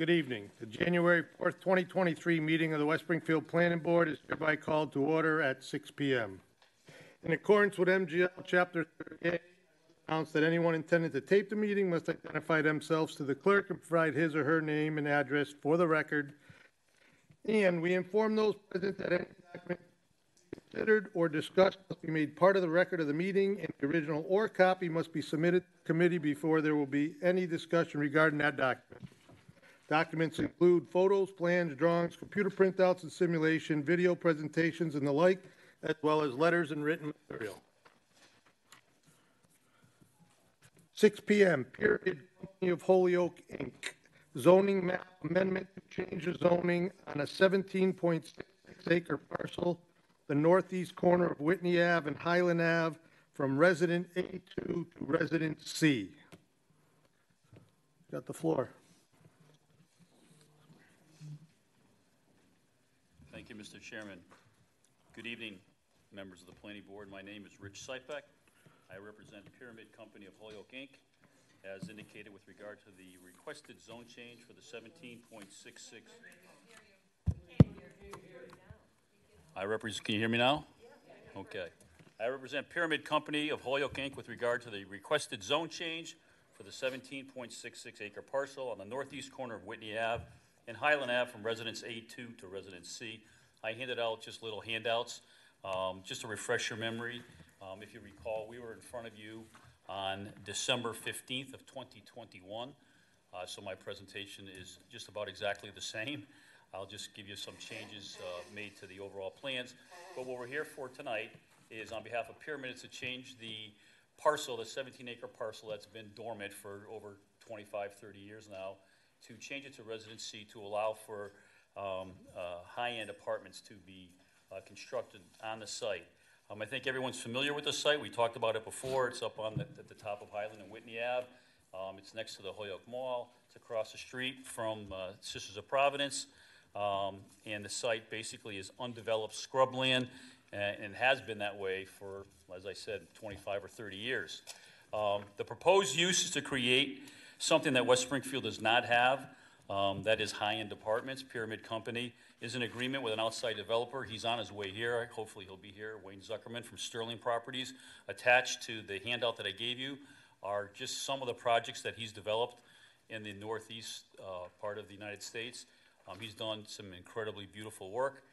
Good evening. The January 4th, 2023 meeting of the West Springfield Planning Board is hereby called to order at 6 p.m. In accordance with MGL Chapter 38, announce that anyone intending to tape the meeting must identify themselves to the clerk and provide his or her name and address for the record. And we inform those present that any document considered or discussed must be made part of the record of the meeting, and the original or copy must be submitted to the committee before there will be any discussion regarding that document. Documents include photos, plans, drawings, computer printouts and simulation, video presentations, and the like, as well as letters and written material. 6 p.m. Period. Company of Holyoke, Inc. Zoning map amendment to change the zoning on a 17.66 acre parcel, the northeast corner of Whitney Ave and Highland Ave, from resident A2 to resident C. Got the floor. Thank you, Mr. Chairman. Good evening, members of the Planning Board. My name is Rich Sipek. I represent Pyramid Company of Holyoke, Inc. As indicated with regard to the requested zone change for the 17.66. Can you hear me now? Okay. I represent Pyramid Company of Holyoke, Inc. with regard to the requested zone change for the 17.66 acre parcel on the northeast corner of Whitney Ave and Highland Ave from residence A2 to residence C. I handed out just little handouts, just to refresh your memory. If you recall, we were in front of you on December 15th of 2021. So my presentation is just about exactly the same. I'll just give you some changes made to the overall plans. But what we're here for tonight is, on behalf of Pyramid, to change the parcel, the 17-acre parcel that's been dormant for over 25, 30 years now, to change it to Residence C to allow for high-end apartments to be constructed on the site. I think everyone's familiar with the site. We talked about it before. It's up on at the top of Highland and Whitney Ave. It's next to the Holyoke Mall. It's across the street from Sisters of Providence. And the site basically is undeveloped scrubland and has been that way for, as I said, 25 or 30 years. The proposed use is to create something that West Springfield does not have, that is high-end apartments. Pyramid Company is in agreement with an outside developer. He's on his way here. Hopefully he'll be here. Wayne Zuckerman from Sterling Properties. Attached to the handout that I gave you are just some of the projects that he's developed in the northeast part of the United States. He's done some incredibly beautiful work.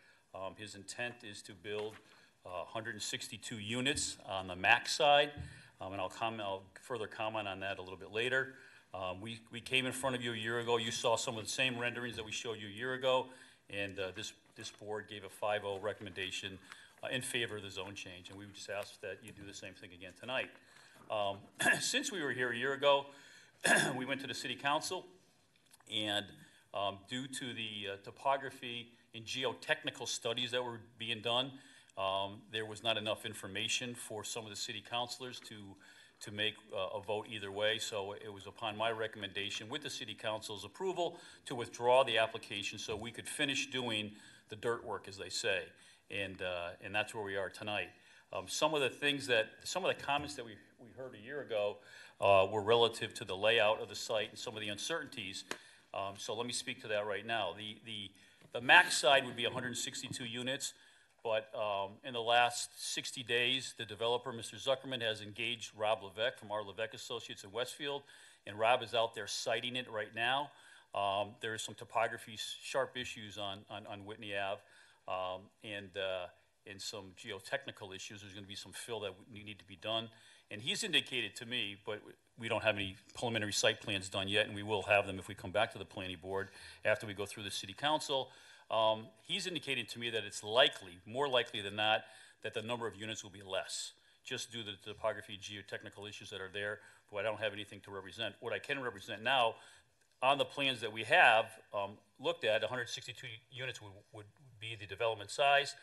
His intent is to build 162 units on the max side, and I'll further comment on that a little bit later. We came in front of you a year ago. You saw some of the same renderings that we showed you a year ago, and this board gave a 5-0 recommendation in favor of the zone change, and we just asked that you do the same thing again tonight. Since we were here a year ago, we went to the City Council, and due to the topography and geotechnical studies that were being done, there was not enough information for some of the city councilors to make a vote either way. So it was upon my recommendation, with the City Council's approval, to withdraw the application so we could finish doing the dirt work, as they say. And that's where we are tonight. Some of the comments that we heard a year ago were relative to the layout of the site and some of the uncertainties. So let me speak to that right now. The max side would be 162 units, but in the last 60 days, the developer, Mr. Zuckerman, has engaged Rob Levesque from our Levesque Associates in Westfield, and Rob is out there siting it right now. There is some topography sharp issues on Whitney Ave, and some geotechnical issues. There's going to be some fill that need to be done. And he's indicated to me, but we don't have any preliminary site plans done yet, and we will have them if we come back to the planning board after we go through the City Council. He's indicated to me that it's likely, more likely than not, that the number of units will be less, just due to the topography, geotechnical issues that are there, but I don't have anything to represent. What I can represent now, on the plans that we have looked at, 162 units would be the development size.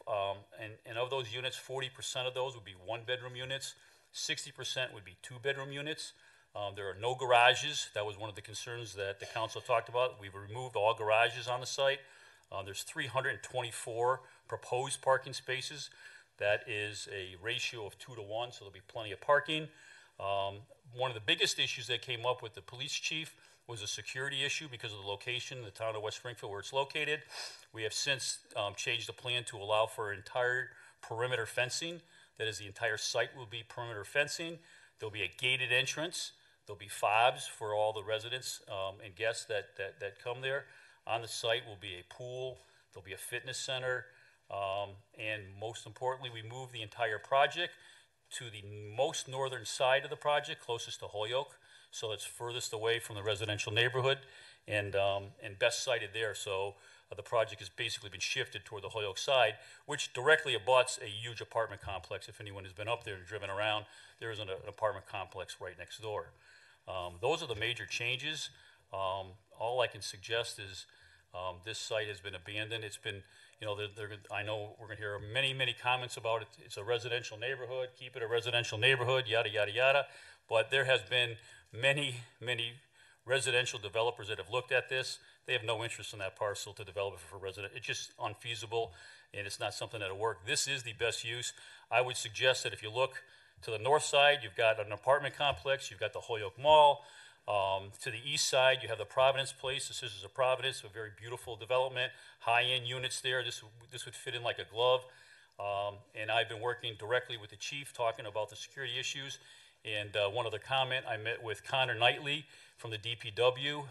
And of those units, 40% of those would be one-bedroom units, 60% would be two-bedroom units. There are no garages. That was one of the concerns that the council talked about. We've removed all garages on the site. There's 324 proposed parking spaces. That is a ratio of 2 to 1, so there'll be plenty of parking. One of the biggest issues that came up with the police chief was a security issue because of the location in the town of West Springfield where it's located. We have since changed the plan to allow for entire perimeter fencing. That is, the entire site will be perimeter fencing. There'll be a gated entrance. There'll be fobs for all the residents and guests that come there. On the site will be a pool. There'll be a fitness center. And most importantly, we moved the entire project to the most northern side of the project, closest to Holyoke. So it's furthest away from the residential neighborhood and best sited there. So the project has basically been shifted toward the Holyoke side, which directly abuts a huge apartment complex. If anyone has been up there and driven around, there is an apartment complex right next door. Those are the major changes. All I can suggest is this site has been abandoned. It's been, you know, I know we're going to hear many, many comments about it. It's a residential neighborhood. Keep it a residential neighborhood, yada, yada, yada. But there has been many, many residential developers that have looked at this. They have no interest in that parcel to develop it for resident. It's just unfeasible, and it's not something that'll work. This is the best use. I would suggest that if you look to the north side, you've got an apartment complex. You've got the Holyoke Mall. To the east side, you have the Providence Place, the Sisters of Providence, a very beautiful development, high-end units there. This would fit in like a glove. And I've been working directly with the chief, talking about the security issues. And one other comment, I met with Connor Knightley from the DPW,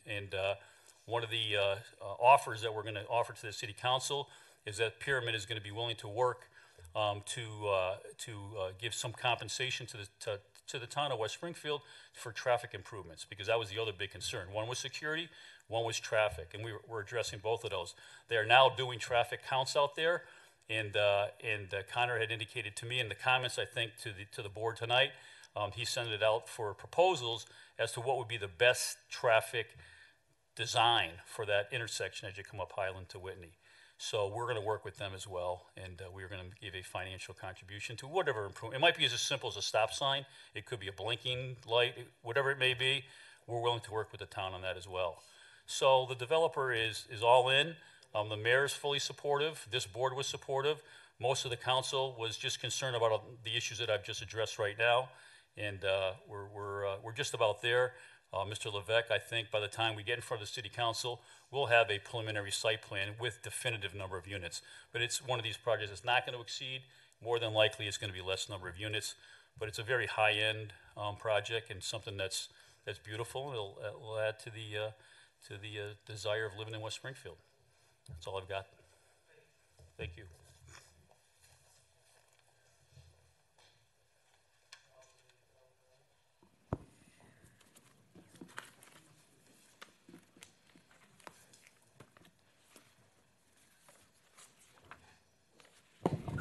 and one of the offers that we're going to offer to the city council is that Pyramid is going to be willing to work to give some compensation to the town of West Springfield for traffic improvements, because that was the other big concern. One was security, one was traffic, and we're addressing both of those. They are now doing traffic counts out there, and Connor had indicated to me in the comments, I think, to the board tonight, he sent it out for proposals as to what would be the best traffic design for that intersection as you come up Highland to Whitney. So we're going to work with them as well, and we're going to give a financial contribution to whatever improvement. It might be as simple as a stop sign. It could be a blinking light, whatever it may be. We're willing to work with the town on that as well. So the developer is all in. The mayor is fully supportive. This board was supportive. Most of the council was just concerned about the issues that I've just addressed right now, and we're just about there. Mr. Levesque, I think by the time we get in front of the city council, we'll have a preliminary site plan with definitive number of units. But it's one of these projects that's not going to exceed. More than likely, it's going to be less number of units. But it's a very high-end project and something that's beautiful. It'll add to the desire of living in West Springfield. That's all I've got. Thank you.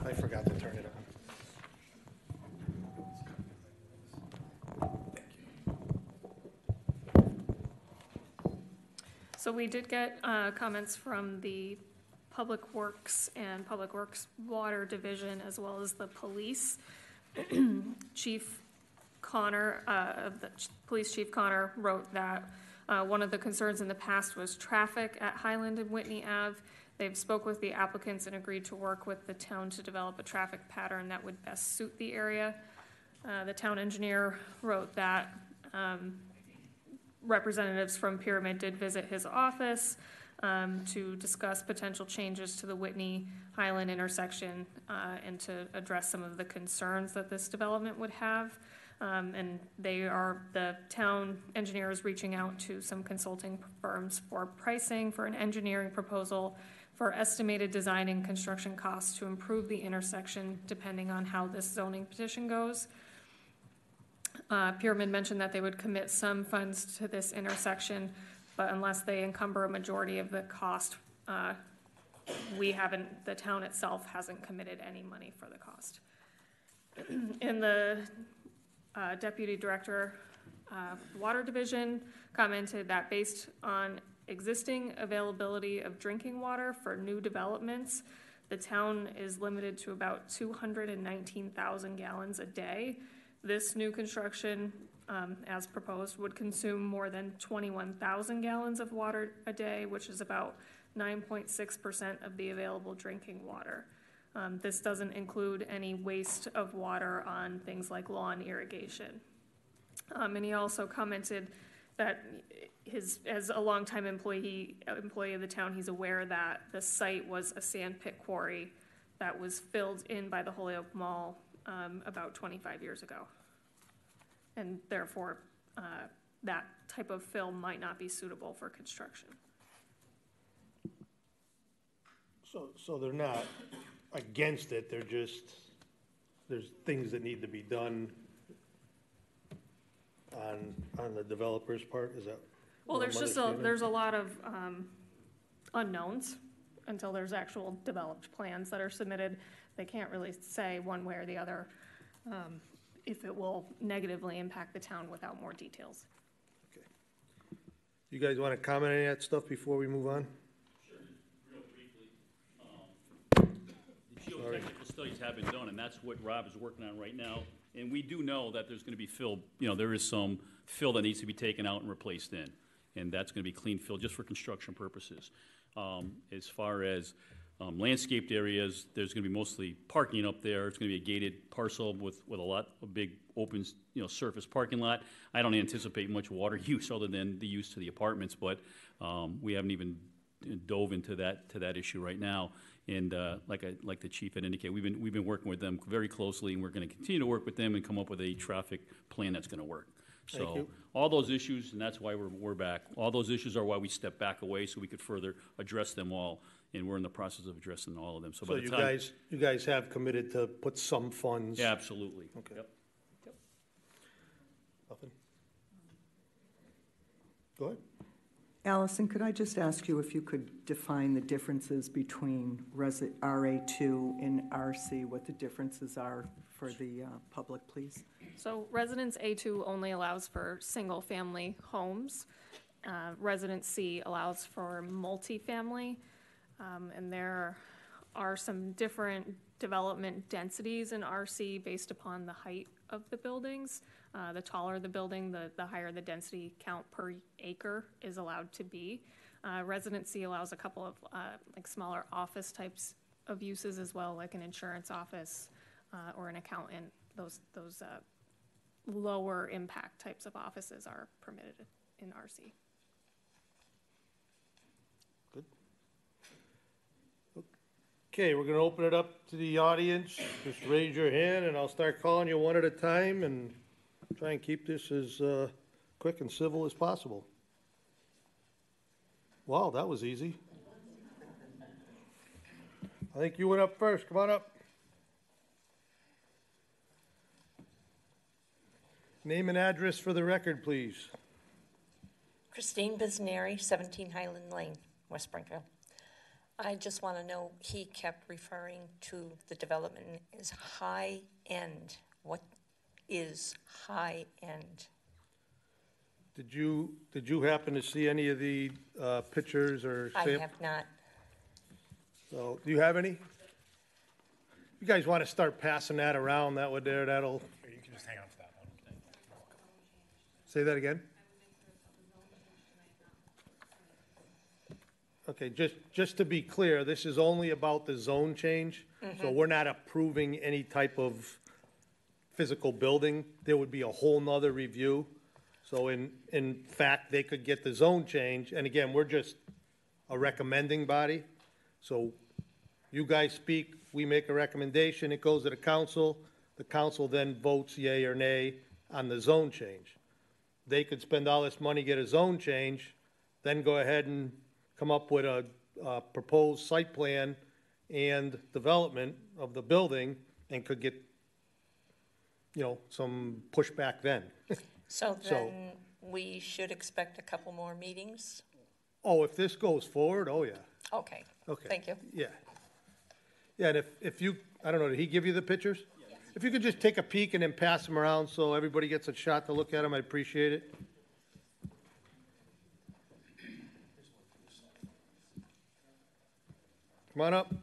I forgot to turn it on. So we did get comments from the Public Works and Public Works Water Division, as well as the police. Chief Connor, Police Chief Connor wrote that one of the concerns in the past was traffic at Highland and Whitney Ave. They've spoke with the applicants and agreed to work with the town to develop a traffic pattern that would best suit the area. The town engineer wrote that representatives from Pyramid did visit his office to discuss potential changes to the Whitney Highland intersection and to address some of the concerns that this development would have. And the town engineer is reaching out to some consulting firms for pricing for an engineering proposal for estimated design and construction costs to improve the intersection depending on how this zoning petition goes. Pyramid mentioned that they would commit some funds to this intersection, but unless they encumber a majority of the cost, the town itself hasn't committed any money for the cost. In the Deputy Director Water Division commented that based on existing availability of drinking water for new developments, the town is limited to about 219,000 gallons a day. This new construction, as proposed, would consume more than 21,000 gallons of water a day, which is about 9.6% of the available drinking water. This doesn't include any waste of water on things like lawn irrigation. And he also commented that as a longtime employee of the town, he's aware that the site was a sand pit quarry that was filled in by the Holyoke Mall about 25 years ago. And therefore, that type of fill might not be suitable for construction. So they're not against it, they're just, there's things that need to be done on the developer's part, is that? Well, what I'm understanding? there's a lot of unknowns until there's actual developed plans that are submitted. They can't really say one way or the other if it will negatively impact the town without more details. Okay. You guys want to comment on any of that stuff before we move on? Sure, real briefly. The geotechnical studies have been done, and that's what Rob is working on right now. And we do know that there's going to be fill, there is some fill that needs to be taken out and replaced in. And that's going to be clean fill just for construction purposes. As far as landscaped areas, there's going to be mostly parking up there. It's going to be a gated parcel with a big open, surface parking lot. I don't anticipate much water use other than the use to the apartments, but we haven't even dove into that issue right now. And like the chief had indicated, we've been working with them very closely, and we're going to continue to work with them and come up with a traffic plan that's going to work. So all those issues, and that's why we're back. All those issues are why we stepped back away so we could further address them all, and we're in the process of addressing all of them. So by the time, you guys have committed to put some funds? yeah, absolutely. Okay. Yep. Nothing? Go ahead. Allison, could I just ask you if you could define the differences between RA2 and RC, what the differences are for the public, please? So Residence A2 only allows for single-family homes. Residence C allows for multifamily. And there are some different development densities in RC based upon the height of the buildings. The taller the building, the higher the density count per acre is allowed to be. Residence C allows a couple of like smaller office types of uses as well, like an insurance office or an accountant. Those lower impact types of offices are permitted in RC. Good. Okay, we're going to open it up to the audience. Just raise your hand and I'll start calling you one at a time and try and keep this as quick and civil as possible. Wow, that was easy. I think you went up first. Come on up. Name and address for the record, please. Christine Bizneri, 17 Highland Lane, West Springfield. I just want to know, he kept referring to the development as high end. What is high end? Did you happen to see any of the pictures or? I have not. So, do you have any? You guys want to start passing that around? That would that'll. You can just hang on to that one. Say that again. Okay, just to be clear, this is only about the zone change. Mm-hmm. So we're not approving any type of physical building. There would be a whole nother review. So in fact, they could get the zone change. And again, we're just a recommending body. So you guys speak, we make a recommendation, it goes to the council. The council then votes yay or nay on the zone change. They could spend all this money, get a zone change, then go ahead and come up with a proposed site plan and development of the building and could get, some pushback then. So then we should expect a couple more meetings? Oh, if this goes forward, oh, yeah. Okay. Okay. Thank you. Yeah. Yeah, and if you, I don't know, did he give you the pictures? Yes. If you could just take a peek and then pass them around so everybody gets a shot to look at them, I'd appreciate it. Come on up.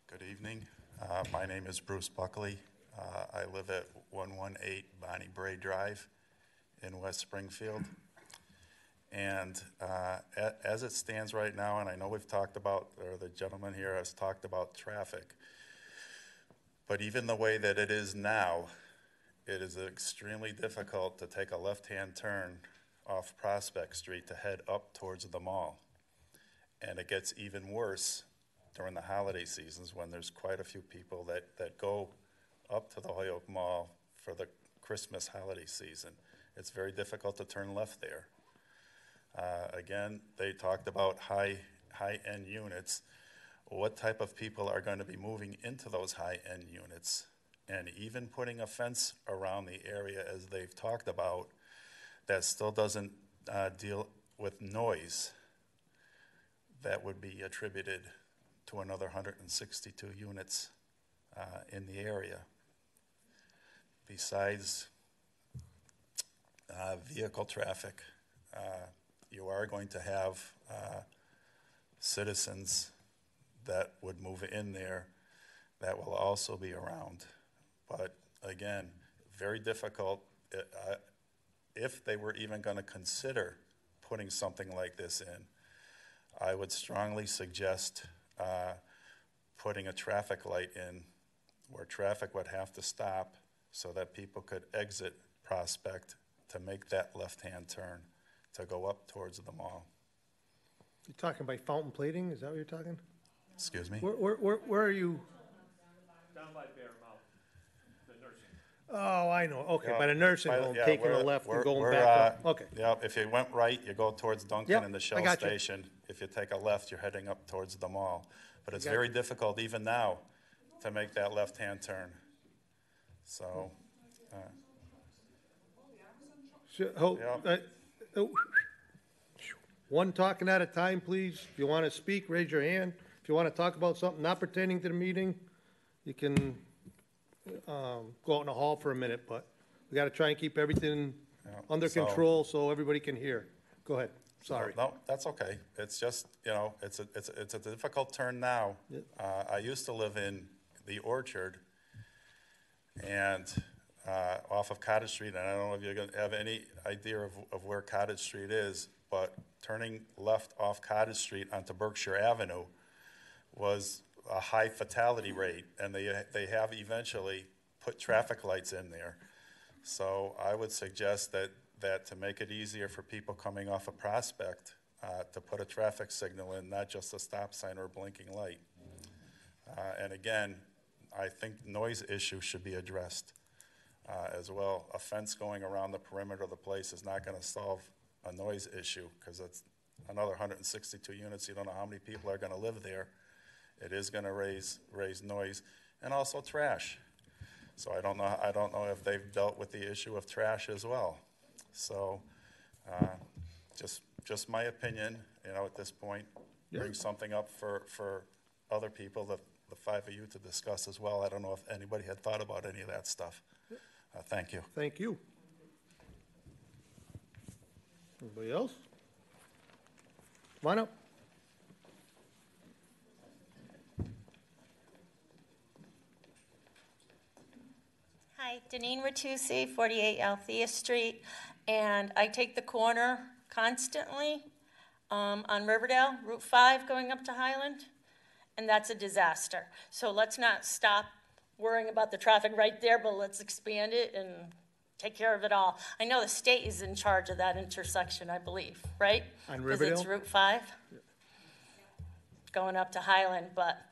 Good evening. My name is Bruce Buckley. I live at 118 Bonnie Bray Drive in West Springfield. And as it stands right now, and I know we've talked about, or the gentleman here has talked about traffic, But even the way that it is now, it is extremely difficult to take a left-hand turn off Prospect Street to head up towards the mall. And it gets even worse during the holiday seasons when there's quite a few people that go up to the Holyoke Mall for the Christmas holiday season. It's very difficult to turn left there. Again, they talked about high-end units. What type of people are going to be moving into those high-end units? And even putting a fence around the area, as they've talked about, that still doesn't deal with noise. That would be attributed to another 162 units in the area. Besides vehicle traffic, you are going to have citizens that would move in there that will also be around. But again, very difficult. If they were even going to consider putting something like this in, I would strongly suggest putting a traffic light in where traffic would have to stop so that people could exit Prospect to make that left-hand turn to go up towards the mall. You're talking by fountain plating, is that what you're talking? Excuse me? Where are you? Down by Bear Mouth, the nursing. Oh, I know, okay, Yeah, by the nursing home, taking a left and going back up, okay. Yeah, if you went right, you go towards Dunkin' Yep, and the I Shell got you. station. If you take a left, you're heading up towards the mall. But it's got very difficult even now to make that left-hand turn. So, Oh, one talking at a time, please. If you want to speak, raise your hand. If you want to talk about something not pertaining to the meeting, you can go out in the hall for a minute, but we got to try and keep everything under so- control so everybody can hear. Go ahead, sorry. No, that's okay. It's just, it's a difficult turn now. Yep. I used to live in the Orchard and off of Cottage Street, and I don't know if you're going to have any idea of where Cottage Street is, but turning left off Cottage Street onto Berkshire Avenue was a high fatality rate, and they have eventually put traffic lights in there. So I would suggest that to make it easier for people coming off a Prospect, to put a traffic signal in, not just a stop sign or a blinking light. And again, I think noise issue should be addressed as well. A fence going around the perimeter of the place is not going to solve a noise issue because it's another 162 units. You don't know how many people are going to live there. It is going to raise noise and also trash. So I don't know if they've dealt with the issue of trash as well. So just my opinion, at this point, bring something up for other people, the five of you to discuss as well. I don't know if anybody had thought about any of that stuff. Thank you. Thank you. Anybody else? Come on up. Hi, Deneen Ratusi, 48 Althea Street, and I take the corner constantly on Riverdale, Route 5 going up to Highland, and that's a disaster. So let's not stop worrying about the traffic right there, but let's expand it and take care of it all. I know the state is in charge of that intersection, I believe, right? On Because Riverdale? it's Route 5 going up to Highland, but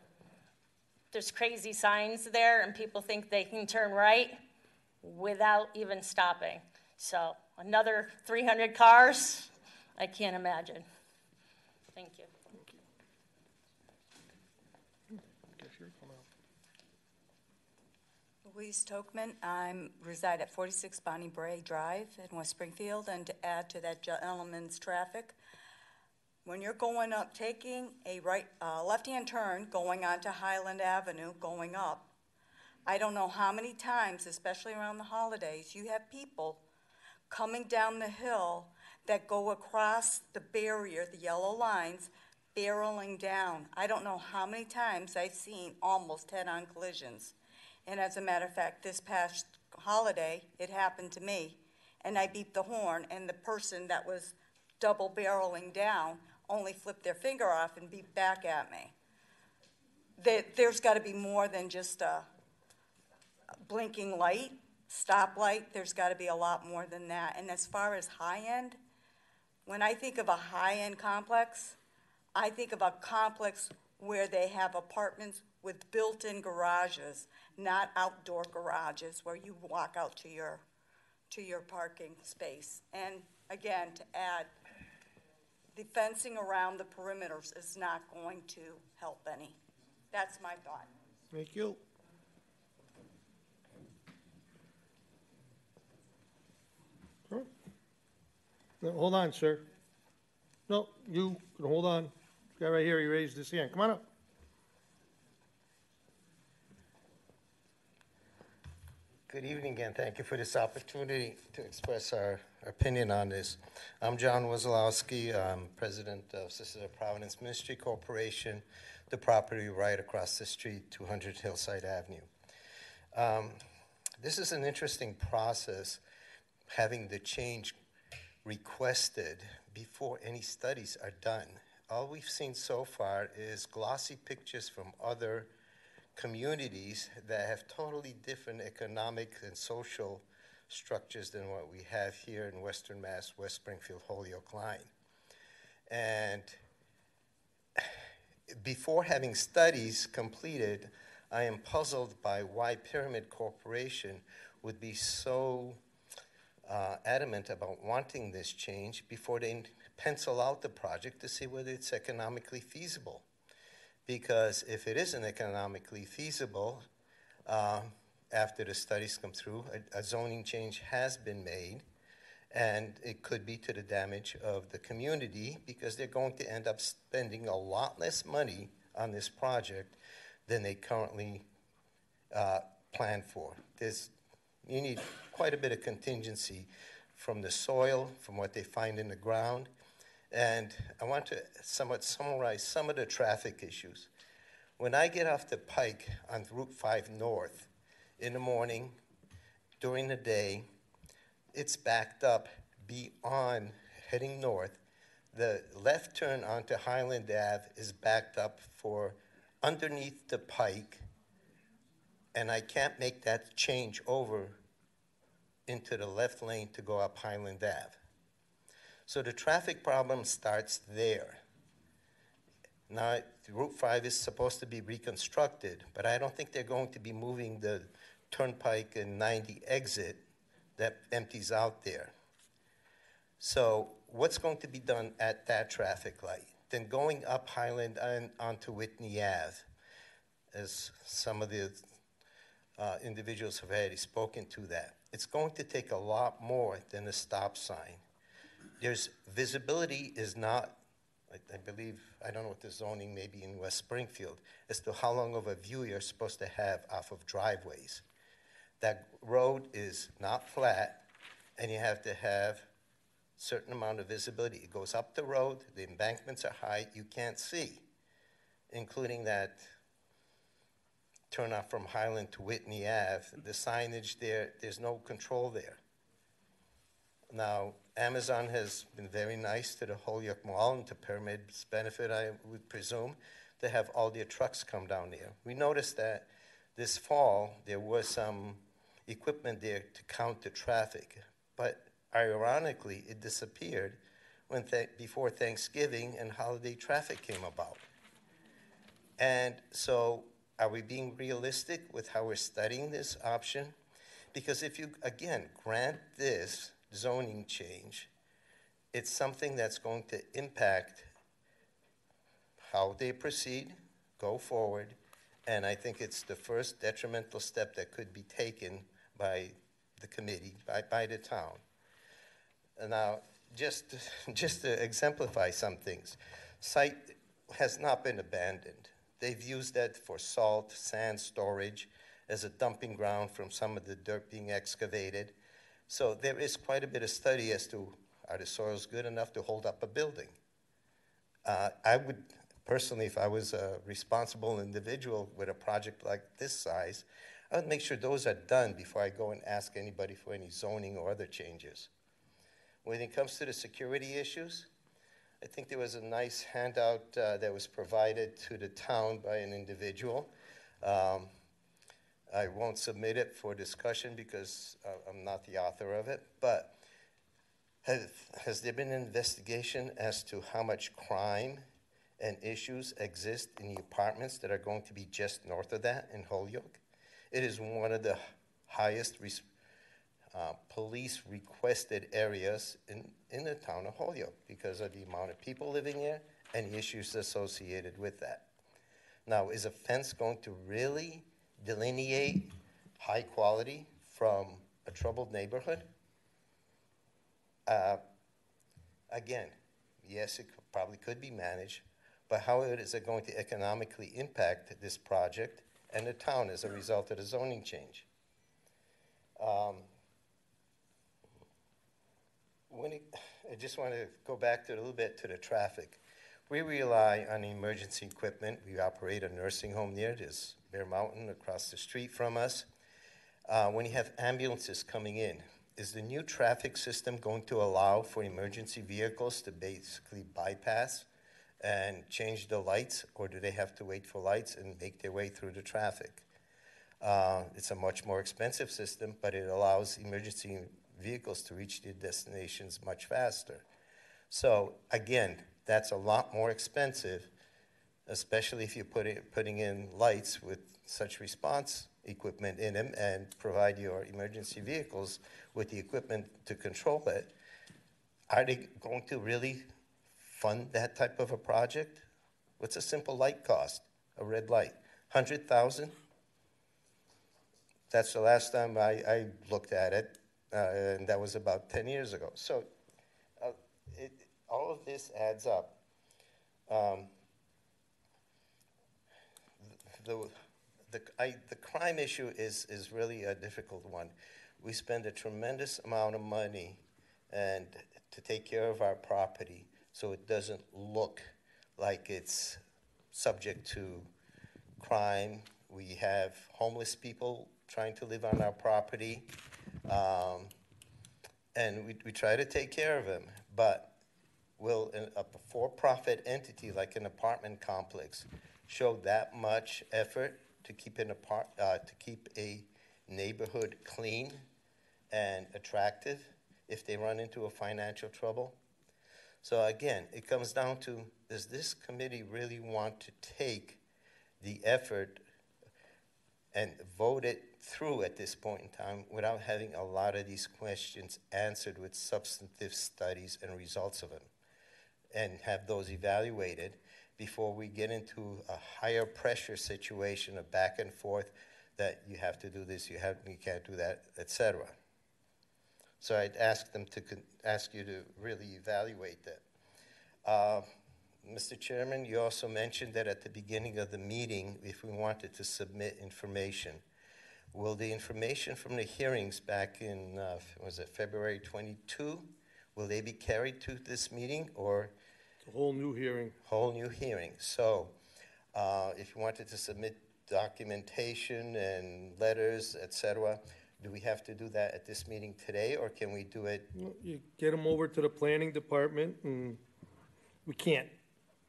there's crazy signs there and people think they can turn right without even stopping. So another 300 cars, I can't imagine. Thank you. Louise Tokman, I reside at 46 Bonnie Bray Drive in West Springfield, and to add to that gentleman's traffic, when you're going up, taking a left-hand turn, going onto Highland Avenue, going up, I don't know how many times, especially around the holidays, you have people coming down the hill that go across the barrier, the yellow lines, barreling down. I don't know how many times I've seen almost head-on collisions. And as a matter of fact, this past holiday, it happened to me, and I beeped the horn, and the person that was double barreling down only flipped their finger off and beeped back at me. There's got to be more than just blinking light, stoplight, there's gotta be a lot more than that. And as far as high-end, when I think of a high-end complex, I think of a complex where they have apartments with built-in garages, not outdoor garages where you walk out to your parking space. And again, to add, the fencing around the perimeters is not going to help any. That's my thought. Thank you. Huh? No, hold on, sir. No, you, hold on. This guy right here, he raised his hand. Come on up. Good evening, and thank you for this opportunity to express our opinion on this. I'm John Wozolowski. I'm president of Sisters of Providence Ministry Corporation, the property right across the street, 200 Hillside Avenue. This is an interesting process, having the change requested before any studies are done. All we've seen so far is glossy pictures from other communities that have totally different economic and social structures than what we have here in Western Mass, West Springfield, Holyoke line. And before having studies completed, I am puzzled by why Pyramid Corporation would be so adamant about wanting this change before they pencil out the project to see whether it's economically feasible. Because if it isn't economically feasible, after the studies come through, a zoning change has been made, and it could be to the damage of the community because they're going to end up spending a lot less money on this project than they currently plan for. You need quite a bit of contingency from the soil, from what they find in the ground. And I want to somewhat summarize some of the traffic issues. When I get off the Pike on Route 5 North in the morning, during the day, it's backed up beyond heading north. The left turn onto Highland Ave is backed up for underneath the Pike, and I can't make that change over into the left lane to go up Highland Ave. So the traffic problem starts there. Now, Route 5 is supposed to be reconstructed, but I don't think they're going to be moving the Turnpike and 90 exit that empties out there. So what's going to be done at that traffic light? Then going up Highland and onto Whitney Ave, as some of the individuals have already spoken to that. It's going to take a lot more than a stop sign. There's visibility is not, I believe, I don't know what the zoning may be in West Springfield, as to how long of a view you're supposed to have off of driveways. That road is not flat, and you have to have a certain amount of visibility. It goes up the road, the embankments are high, you can't see, including that turnoff from Highland to Whitney Ave. The signage there, there's no control there. Now, Amazon has been very nice to the Holyoke Mall and to Pyramid's benefit, I would presume, to have all their trucks come down there. We noticed that this fall there was some equipment there to count the traffic, but ironically it disappeared when before Thanksgiving and holiday traffic came about. And so are we being realistic with how we're studying this option? Because if you, again, grant this zoning change, it's something that's going to impact how they proceed, go forward, and I think it's the first detrimental step that could be taken by the committee, by the town. Now, just to exemplify some things, site has not been abandoned. They've used that for salt, sand storage, as a dumping ground from some of the dirt being excavated. So there is quite a bit of study as to, are the soils good enough to hold up a building? I would, personally, if I was a responsible individual with a project like this size, I would make sure those are done before I go and ask anybody for any zoning or other changes. When it comes to the security issues, I think there was a nice handout that was provided to the town by an individual. I won't submit it for discussion because I'm not the author of it, but has there been an investigation as to how much crime and issues exist in the apartments that are going to be just north of that in Holyoke? It is one of the highest police requested areas in the town of Holyoke because of the amount of people living there and the issues associated with that. Now, is a fence going to really delineate high quality from a troubled neighborhood? Again, yes, it probably could be managed, but how is it going to economically impact this project and the town as a result of the zoning change? I just want to go back to a little bit to the traffic. We rely on emergency equipment. We operate a nursing home near this, Bear Mountain, across the street from us. When you have ambulances coming in, is the new traffic system going to allow for emergency vehicles to basically bypass and change the lights, or do they have to wait for lights and make their way through the traffic? It's a much more expensive system, but it allows emergency vehicles to reach their destinations much faster. So again, that's a lot more expensive, especially if you're putting in lights with such response equipment in them and provide your emergency vehicles with the equipment to control it. Are they going to really fund that type of a project? What's a simple light cost, a red light? 100,000? That's the last time I looked at it, and that was about 10 years ago. So all of this adds up. The crime issue is really a difficult one. We spend a tremendous amount of money and to take care of our property so it doesn't look like it's subject to crime. We have homeless people trying to live on our property, and we try to take care of them. But will a for-profit entity like an apartment complex show that much effort to keep a neighborhood clean and attractive if they run into a financial trouble? So again, it comes down to, does this committee really want to take the effort and vote it through at this point in time without having a lot of these questions answered with substantive studies and results of them, and have those evaluated before we get into a higher pressure situation of back and forth that you have to do this, you can't do that, etc. So I'd ask them to ask you to really evaluate that. Mr. Chairman, you also mentioned that at the beginning of the meeting, if we wanted to submit information, will the information from the hearings back in, was it February 22, will they be carried to this meeting, or? It's a whole new hearing. Whole new hearing. So if you wanted to submit documentation and letters, etc., do we have to do that at this meeting today, or can we do it? You get them over to the planning department, and we can't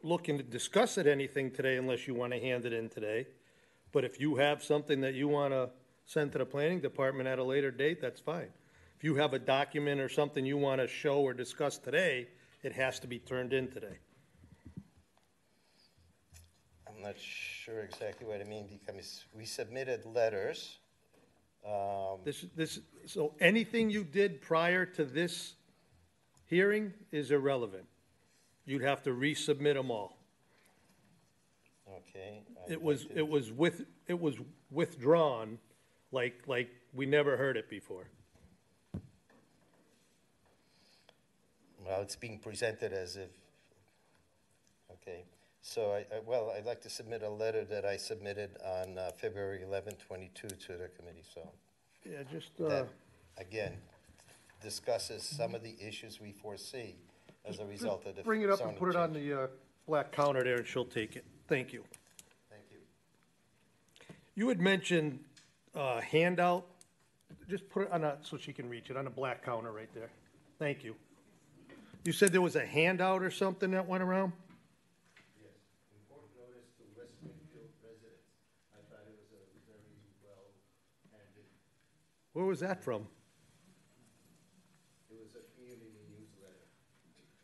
look and discuss it anything today unless you want to hand it in today. But if you have something that you want to send to the planning department at a later date, that's fine. If you have a document or something you want to show or discuss today, it has to be turned in today. I'm not sure exactly what I mean, because we submitted letters. So anything you did prior to this hearing is irrelevant. You'd have to resubmit them all. Okay. It was withdrawn, like we never heard it before. Well, it's being presented as if, okay. So, I'd like to submit a letter that I submitted on February 11, 22 to the committee, so. Yeah, just, that, again, discusses some of the issues we foresee as a result of the bring it up and zoning put it on change. the black counter there, and she'll take it. Thank you. Thank you. You had mentioned handout. Just put it on so she can reach it, on a black counter right there. Thank you. You said there was a handout or something that went around? Yes, important notice to West Springfield residents. I thought it was a very well Where was that from? It was a community newsletter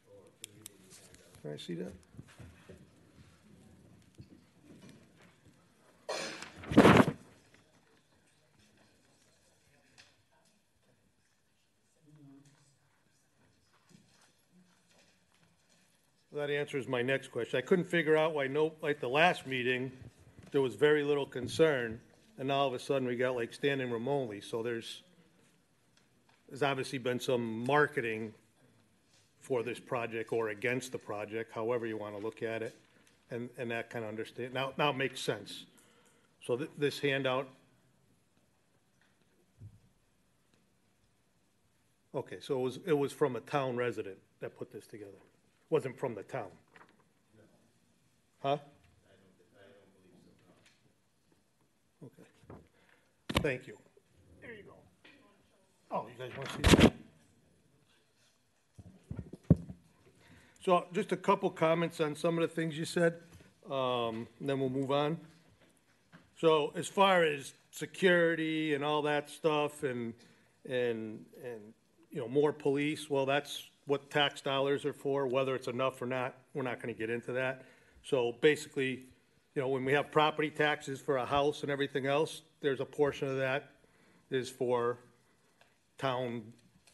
or community handout. Can I see that? That answers my next question. I couldn't figure out why like the last meeting, there was very little concern, and now all of a sudden we got like standing room only. So there's obviously been some marketing for this project or against the project, however you want to look at it, and that kind of understand. Now it makes sense. So this handout. Okay, so it was from a town resident that put this together. Wasn't from the town? Huh? I don't believe so, no. Okay. Thank you. There you go. Oh, you guys want to see that? So just a couple comments on some of the things you said, and then we'll move on. So as far as security and all that stuff and you know, more police, well, that's what tax dollars are for, whether it's enough or not, we're not gonna get into that. So basically, you know, when we have property taxes for a house and everything else, there's a portion of that is for town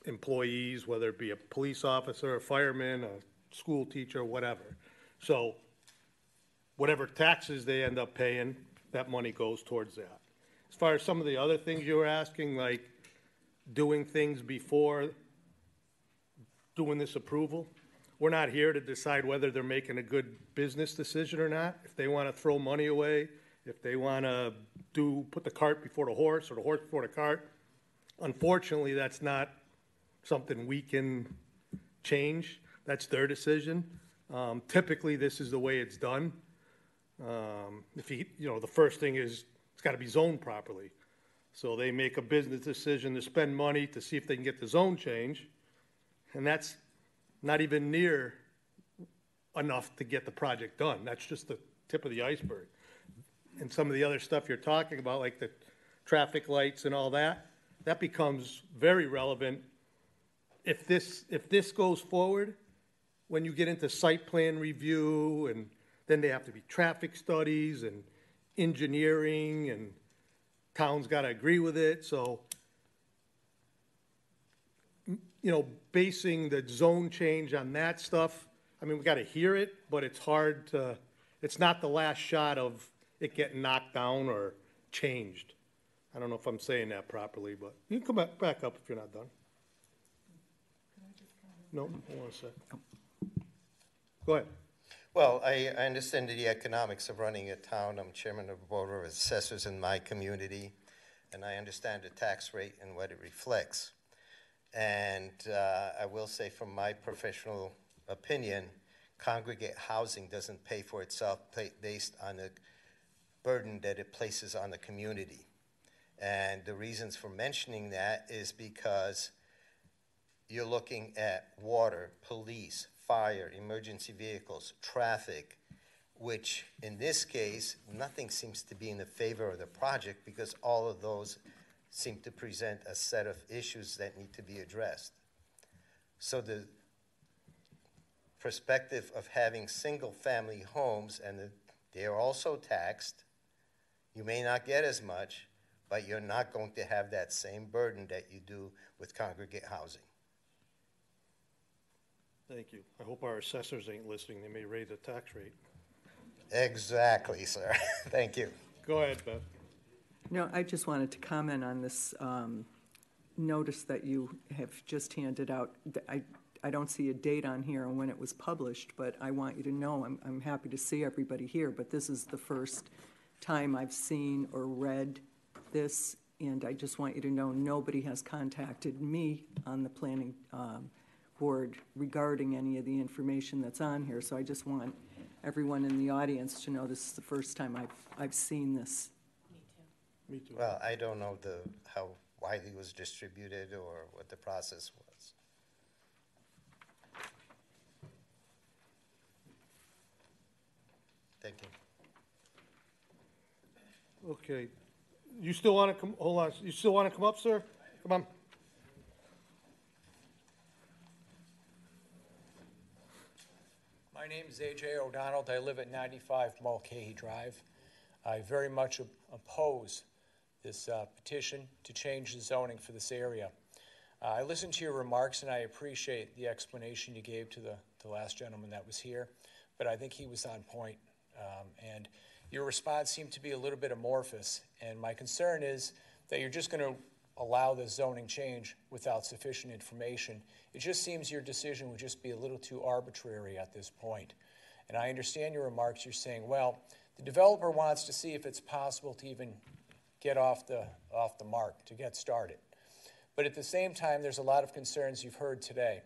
employees, whether it be a police officer, a fireman, a school teacher, whatever. So whatever taxes they end up paying, that money goes towards that. As far as some of the other things you were asking, like doing things before doing this approval, we're not here to decide whether they're making a good business decision or not. If they want to throw money away, if they want to put the cart before the horse or the horse before the cart, unfortunately, that's not something we can change. That's their decision. Typically, this is the way it's done. You know, the first thing is it's got to be zoned properly. So they make a business decision to spend money to see if they can get the zone change, and that's not even near enough to get the project done. That's just the tip of the iceberg. And some of the other stuff you're talking about, like the traffic lights and all that, that becomes very relevant. If this goes forward, when you get into site plan review, and then they have to be traffic studies and engineering, and town's got to agree with it. So, you know, basing the zone change on that stuff, I mean, we got to hear it, but it's hard to, it's not the last shot of it getting knocked down or changed. I don't know if I'm saying that properly, but you can come back up if you're not done. No, hold on a sec. Go ahead. Well, I understand the economics of running a town. I'm chairman of the board of assessors in my community, and I understand the tax rate and what it reflects. And I will say, from my professional opinion, congregate housing doesn't pay for itself based on the burden that it places on the community. And the reasons for mentioning that is because you're looking at water, police, fire, emergency vehicles, traffic, which in this case, nothing seems to be in the favor of the project because all of those seem to present a set of issues that need to be addressed. So the perspective of having single-family homes, and they are also taxed, you may not get as much, but you're not going to have that same burden that you do with congregate housing. Thank you. I hope our assessors ain't listening. They may raise the tax rate. Exactly, sir. Thank you. Go ahead, Beth. No, I just wanted to comment on this notice that you have just handed out. I don't see a date on here on when it was published, but I want you to know I'm happy to see everybody here, but this is the first time I've seen or read this, and I just want you to know nobody has contacted me on the planning board regarding any of the information that's on here, so I just want everyone in the audience to know this is the first time I've seen this. Me too. Well, I don't know how widely it was distributed or what the process was. Thank you. Okay. You still want to come, hold on, you still want to come up, sir? come on. My name is A.J. O'Donnell. I live at 95 Mulcahy Drive. I very much oppose this petition to change the zoning for this area. I listened to your remarks, and I appreciate the explanation you gave to the last gentleman that was here, but I think he was on point. And your response seemed to be a little bit amorphous, and my concern is that you're just going to allow the zoning change without sufficient information. It just seems your decision would just be a little too arbitrary at this point. And I understand your remarks. You're saying, well, the developer wants to see if it's possible to even get off the mark, to get started. But at the same time, there's a lot of concerns you've heard today.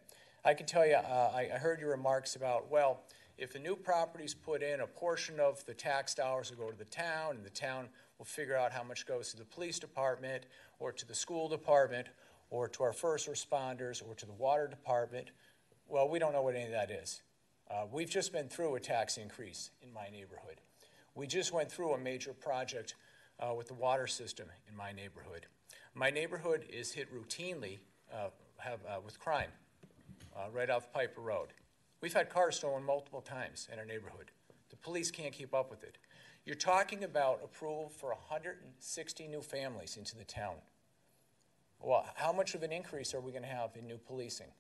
I can tell you, I heard your remarks about, well, if the new property's put in, a portion of the tax dollars will go to the town, and the town will figure out how much goes to the police department, or to the school department, or to our first responders, or to the water department. Well, we don't know what any of that is. We've just been through a tax increase in my neighborhood. We just went through a major project with the water system in my neighborhood. My neighborhood is hit routinely with crime right off Piper Road. We've had cars stolen multiple times in our neighborhood. The police can't keep up with it. You're talking about approval for 160 new families into the town. Well, how much of an increase are we going to have in new policing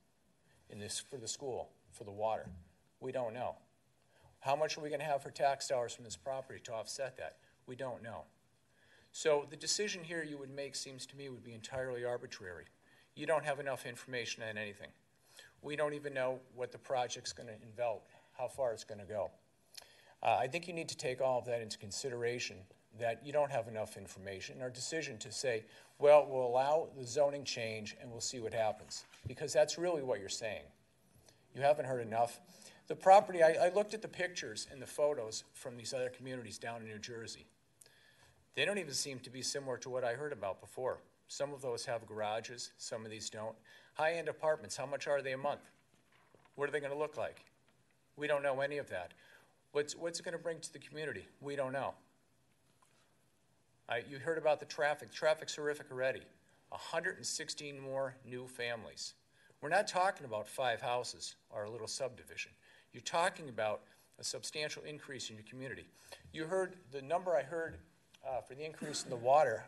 in this for the school, for the water? We don't know. How much are we going to have for tax dollars from this property to offset that? We don't know. So the decision here you would make seems to me would be entirely arbitrary. You don't have enough information on anything. We don't even know what the project's going to envelop, how far it's going to go. I think you need to take all of that into consideration, that you don't have enough information, our decision to say, well, we'll allow the zoning change and we'll see what happens, because that's really what you're saying. You haven't heard enough. The property, I looked at the pictures and the photos from these other communities down in New Jersey. They don't even seem to be similar to what I heard about before. Some of those have garages, some of these don't. High-end apartments, how much are they a month? What are they going to look like? We don't know any of that. What's it going to bring to the community? We don't know. You heard about the traffic. Traffic's horrific already. 116 more new families. We're not talking about 5 houses or a little subdivision. You're talking about a substantial increase in your community. You heard the number I heard for the increase in the water.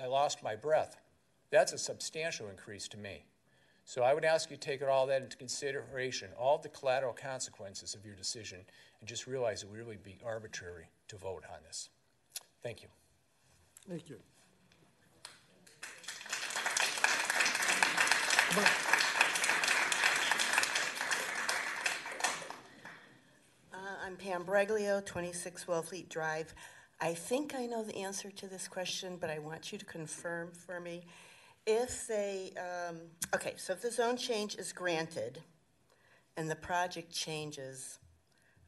I lost my breath. That's a substantial increase to me. So I would ask you to take all that into consideration, all the collateral consequences of your decision, and just realize it would really be arbitrary to vote on this. Thank you. Thank you. I'm Pam Breglio, 26 Wellfleet Drive. I think I know the answer to this question, but I want you to confirm for me. If they, so if the zone change is granted and the project changes,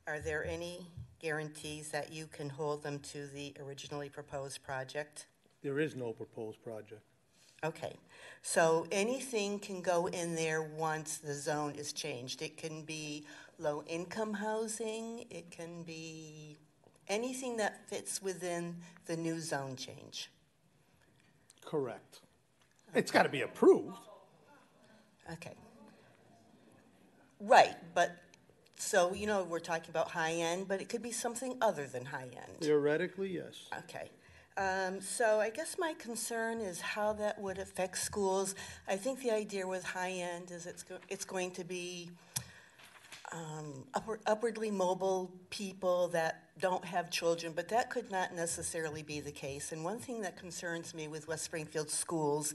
are there any guarantees that you can hold them to the originally proposed project? There is no proposed project. Okay, so anything can go in there once the zone is changed. It can be low-income housing, it can be anything that fits within the new zone change. Correct. It's got to be approved. Okay. Right, but, so, you know, we're talking about high-end, but it could be something other than high-end. Theoretically, yes. Okay. So I guess my concern is how that would affect schools. I think the idea with high-end is it's going to be upwardly mobile people that don't have children, but that could not necessarily be the case. And one thing that concerns me with West Springfield schools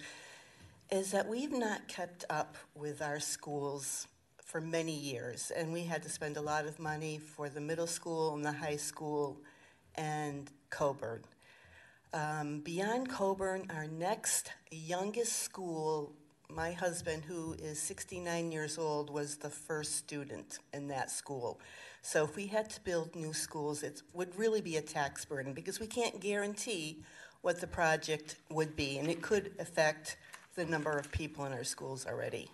is that we've not kept up with our schools for many years, and we had to spend a lot of money for the middle school and the high school and Coburn. Beyond Coburn, our next youngest school, my husband, who is 69 years old, was the first student in that school. So if we had to build new schools, it would really be a tax burden because we can't guarantee what the project would be, and it could affect the number of people in our schools already.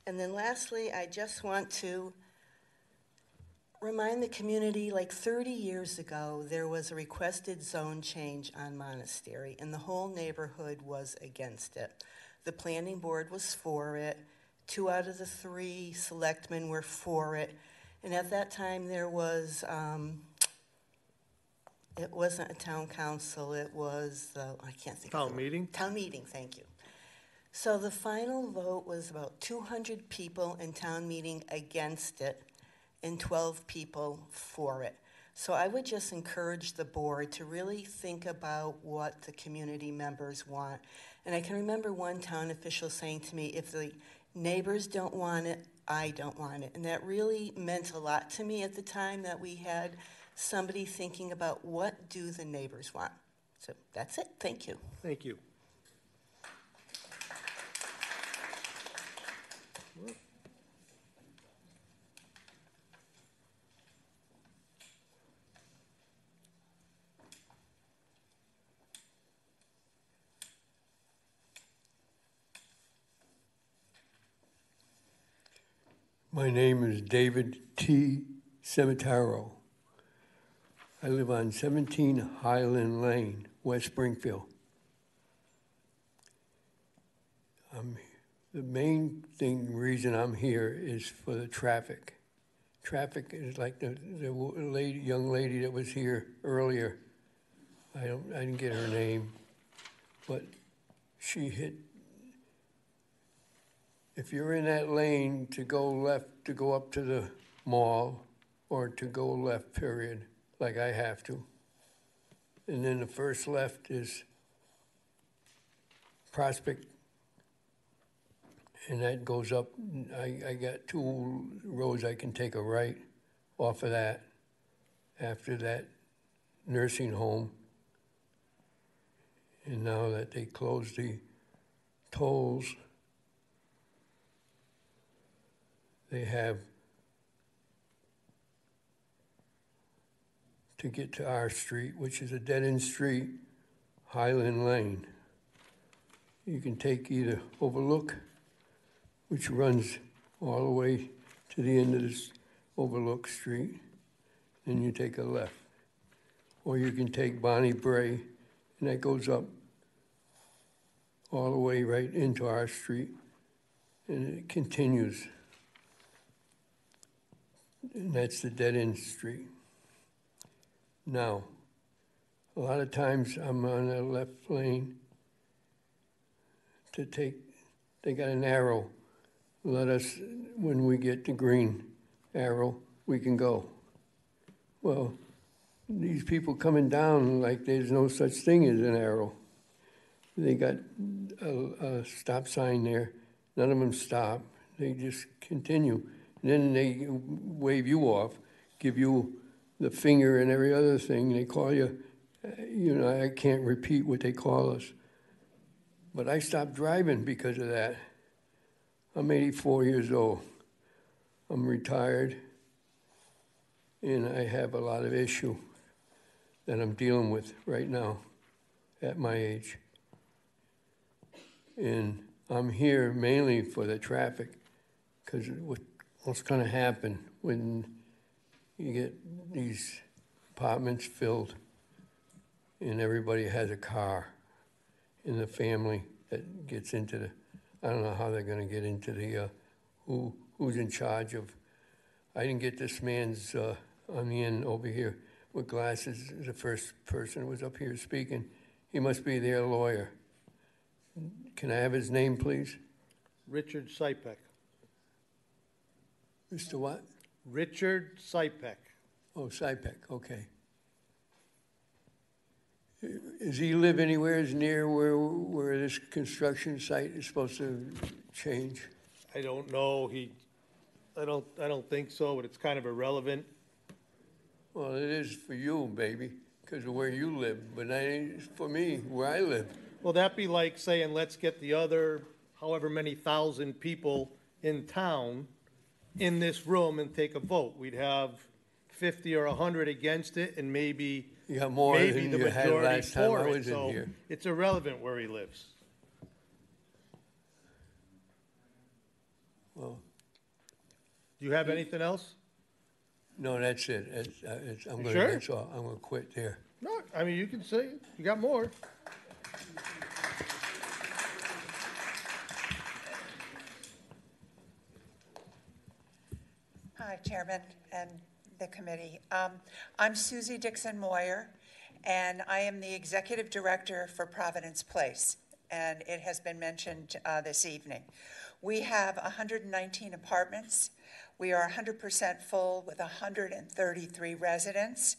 And then lastly, I just want to remind the community, like 30 years ago, there was a requested zone change on Monastery, and the whole neighborhood was against it. The planning board was for it. 2 out of the 3 selectmen were for it. And at that time, there was, it wasn't a town council, it was the, I can't think of Town the- meeting? Town meeting, thank you. So the final vote was about 200 people in town meeting against it and 12 people for it. So I would just encourage the board to really think about what the community members want. And I can remember one town official saying to me, if the neighbors don't want it, I don't want it. And that really meant a lot to me at the time, that we had somebody thinking about what do the neighbors want. So that's it. Thank you. Thank you. My name is David T. Cemitaro. I live on 17 Highland Lane, West Springfield. The main reason I'm here is for the traffic. Traffic is like the young lady that was here earlier. I didn't get her name, but she hit. If you're in that lane to go left, to go up to the mall, or to go left, period, like I have to. And then the first left is Prospect, and that goes up. I got 2 roads I can take a right off of that, after that nursing home. And now that they closed the tolls, they have to get to our street, which is a dead-end street, Highland Lane. You can take either Overlook, which runs all the way to the end of this Overlook Street, then you take a left. Or you can take Bonnie Bray, and that goes up all the way right into our street, and it continues. And that's the dead-end street. Now, a lot of times I'm on the left lane to take, they got an arrow. Let us, when we get the green arrow, we can go. Well, these people coming down like there's no such thing as an arrow. They got a stop sign there. None of them stop. They just continue. And then they wave you off, give you the finger and every other thing. They call you, you know, I can't repeat what they call us. But I stopped driving because of that. I'm 84 years old. I'm retired, and I have a lot of issue that I'm dealing with right now at my age. And I'm here mainly for the traffic, because what's going to happen when you get these apartments filled and everybody has a car in the family that gets into the, I don't know how they're going to get into the, who's in charge of, I didn't get this man's on the end over here with glasses, the first person who was up here speaking. He must be their lawyer. Can I have his name, please? Richard Sipek. Mr. what? Richard Sipek. Oh, Sipek, okay. Does he live anywhere near where this construction site is supposed to change? I don't know, I don't think so, but it's kind of irrelevant. Well, it is for you, baby, because of where you live, but for me, where I live. Well, that'd be like saying, let's get the other however many thousand people in town in this room and take a vote. We'd have 50 or 100 against it, and maybe You got more maybe than the you had majority last time for I it. was in So here. it's irrelevant where he lives. Well, Do you have anything else? no, that's it. I'm sure? That's all. I'm gonna quit there. No, I mean, you can say, it. You got more. Hi, Chairman and the committee. I'm Susie Dixon-Moyer, and I am the Executive Director for Providence Place, and it has been mentioned this evening. We have 119 apartments. We are 100% full with 133 residents.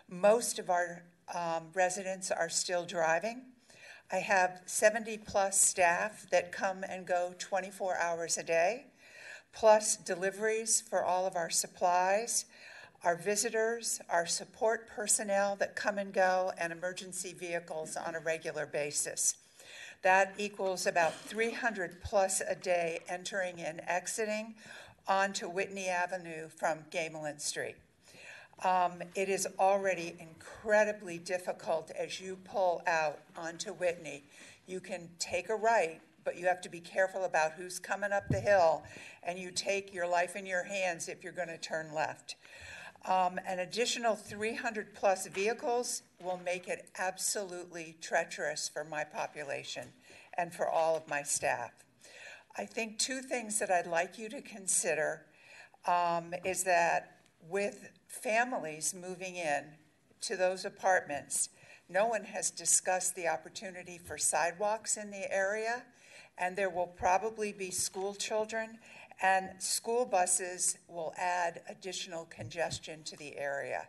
Most of our residents are still driving. I have 70-plus staff that come and go 24 hours a day, plus deliveries for all of our supplies, our visitors, our support personnel that come and go, and emergency vehicles on a regular basis. That equals about 300 plus a day entering and exiting onto Whitney Avenue from Gamelin Street. It is already incredibly difficult as you pull out onto Whitney. You can take a right, but you have to be careful about who's coming up the hill, and you take your life in your hands if you're going to turn left. An additional 300 plus vehicles will make it absolutely treacherous for my population and for all of my staff. I think two things that I'd like you to consider is that with families moving in to those apartments, no one has discussed the opportunity for sidewalks in the area, and there will probably be school children, and school buses will add additional congestion to the area.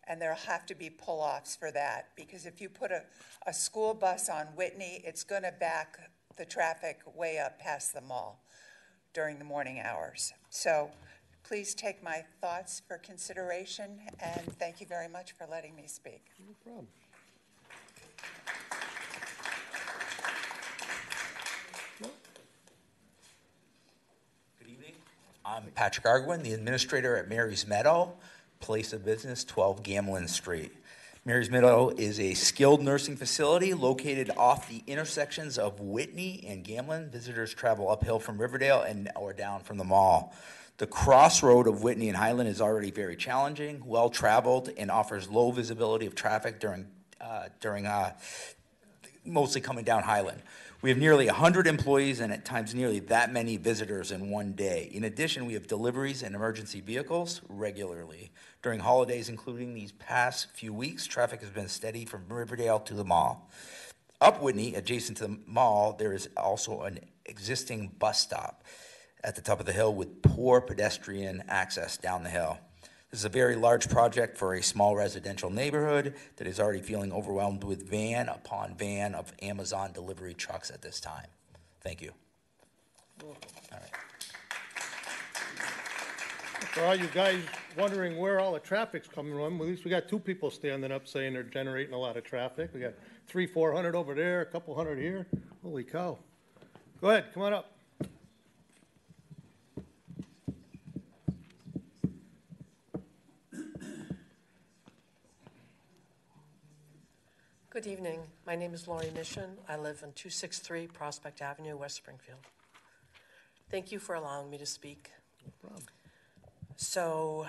And there'll have to be pull-offs for that, because if you put a school bus on Whitney, it's going to back the traffic way up past the mall during the morning hours. So please take my thoughts for consideration, and thank you very much for letting me speak. No problem. Good evening. I'm Patrick Arguin, the administrator at Mary's Meadow, place of business, 12 Gamelin Street. Mary's Meadow is a skilled nursing facility located off the intersections of Whitney and Gamelin. Visitors travel uphill from Riverdale or down from the mall. The crossroad of Whitney and Highland is already very challenging, well-traveled, and offers low visibility of traffic during mostly coming down Highland. We have nearly 100 employees and at times nearly that many visitors in one day. In addition, we have deliveries and emergency vehicles regularly. During holidays, including these past few weeks, traffic has been steady from Riverdale to the mall. Up Whitney, adjacent to the mall, there is also an existing bus stop at the top of the hill with poor pedestrian access down the hill. This is a very large project for a small residential neighborhood that is already feeling overwhelmed with van upon van of Amazon delivery trucks at this time. Thank you. Welcome. All right. For all you guys wondering where all the traffic's coming from, at least we got two people standing up saying they're generating a lot of traffic. We got 400 over there, a couple hundred here. Holy cow. Go ahead, come on up. Good evening. My name is Lori Mission. I live on 263 Prospect Avenue, West Springfield. Thank you for allowing me to speak. No problem. So,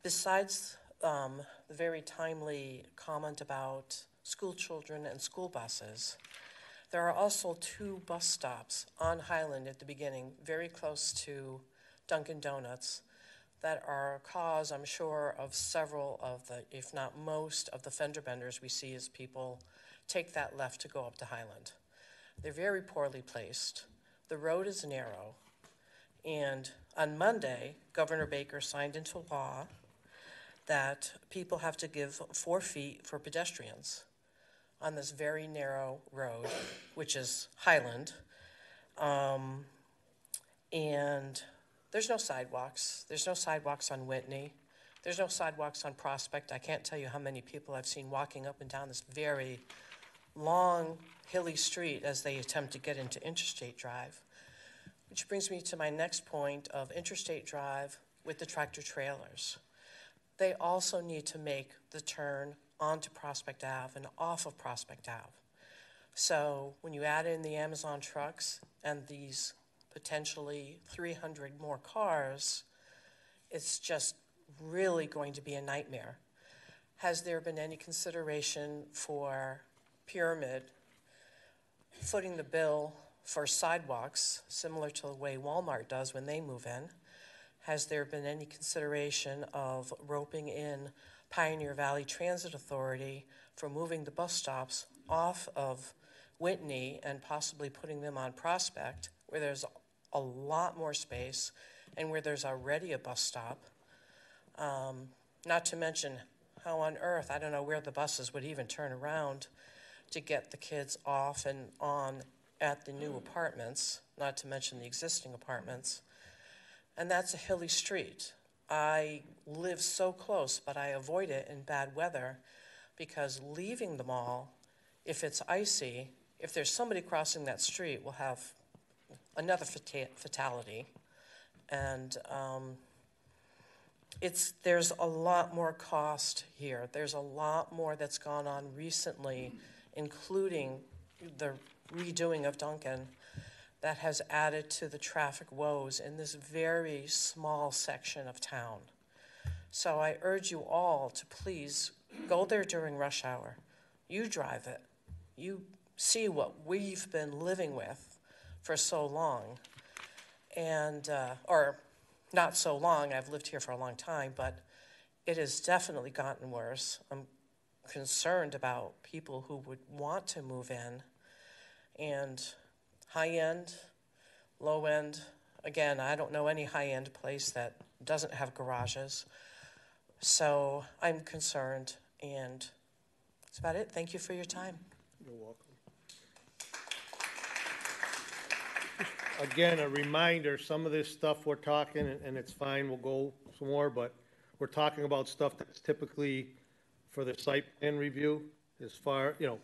besides the very timely comment about school children and school buses, there are also two bus stops on Highland at the beginning, very close to Dunkin' Donuts, that are a cause, I'm sure, of several of the, if not most, of the fender benders we see as people take that left to go up to Highland. They're very poorly placed. The road is narrow. And on Monday, Governor Baker signed into law that people have to give 4 feet for pedestrians on this very narrow road, which is Highland. And there's no sidewalks. There's no sidewalks on Whitney. There's no sidewalks on Prospect. I can't tell you how many people I've seen walking up and down this very long, hilly street as they attempt to get into Interstate Drive. Which brings me to my next point of Interstate Drive with the tractor trailers. They also need to make the turn onto Prospect Ave and off of Prospect Ave. So when you add in the Amazon trucks and these potentially 300 more cars, it's just really going to be a nightmare. Has there been any consideration for Pyramid footing the bill for sidewalks, similar to the way Walmart does when they move in, has there been any consideration of roping in Pioneer Valley Transit Authority for moving the bus stops off of Whitney and possibly putting them on Prospect, where there's a lot more space and where there's already a bus stop? Not to mention how on earth, I don't know where the buses would even turn around to get the kids off and on at the new apartments, not to mention the existing apartments. And that's a hilly street. I live so close, but I avoid it in bad weather because leaving the mall, if it's icy, if there's somebody crossing that street, we'll have another fatality. And there's a lot more cost here. There's a lot more that's gone on recently, including the redoing of Duncan, that has added to the traffic woes in this very small section of town. So I urge you all to please go there during rush hour. You drive it. You see what we've been living with for so long. And, or not so long, I've lived here for a long time, but it has definitely gotten worse. I'm concerned about people who would want to move in. And high-end, low-end, again, I don't know any high-end place that doesn't have garages. So I'm concerned, and that's about it. Thank you for your time. You're welcome. Again, a reminder, some of this stuff we're talking, and it's fine, we'll go some more, but we're talking about stuff that's typically for the site plan review, as far, we'll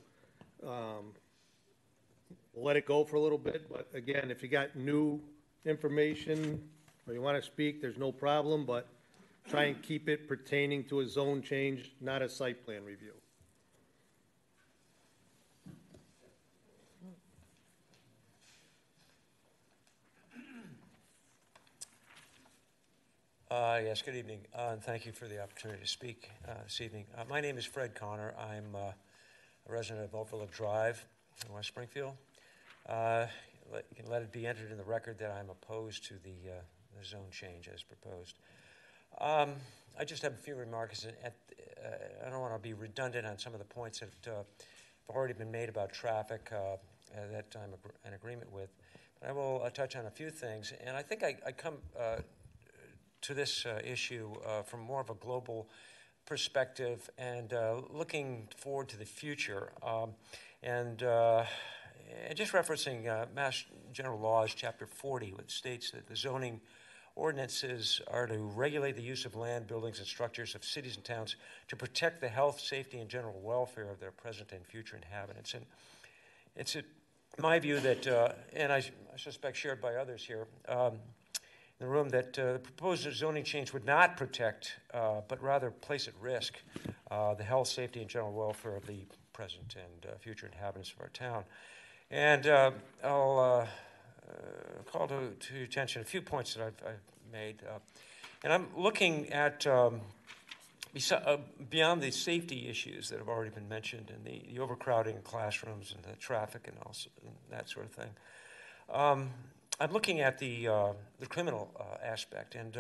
let it go for a little bit, but again, if you got new information or you want to speak, there's no problem, but try and keep it pertaining to a zone change, not a site plan review. Yes, good evening, and thank you for the opportunity to speak this evening. My name is Fred Connor. I'm a resident of Overlook Drive in West Springfield. You can let it be entered in the record that I'm opposed to the zone change as proposed. I just have a few remarks. I don't want to be redundant on some of the points that have already been made about traffic that I'm in agreement with. But I will touch on a few things, and I think I come to this issue from more of a global perspective and looking forward to the future. And just referencing Mass General Laws, Chapter 40, which states that the zoning ordinances are to regulate the use of land, buildings, and structures of cities and towns to protect the health, safety, and general welfare of their present and future inhabitants. And it's my view that, and I suspect shared by others here in the room, that the proposed zoning change would not protect, but rather place at risk the health, safety, and general welfare of the present and future inhabitants of our town. And I'll call to attention a few points that I've made. And I'm looking at, beyond the safety issues that have already been mentioned, and the overcrowding in classrooms and the traffic and also and that sort of thing. I'm looking at the criminal aspect, and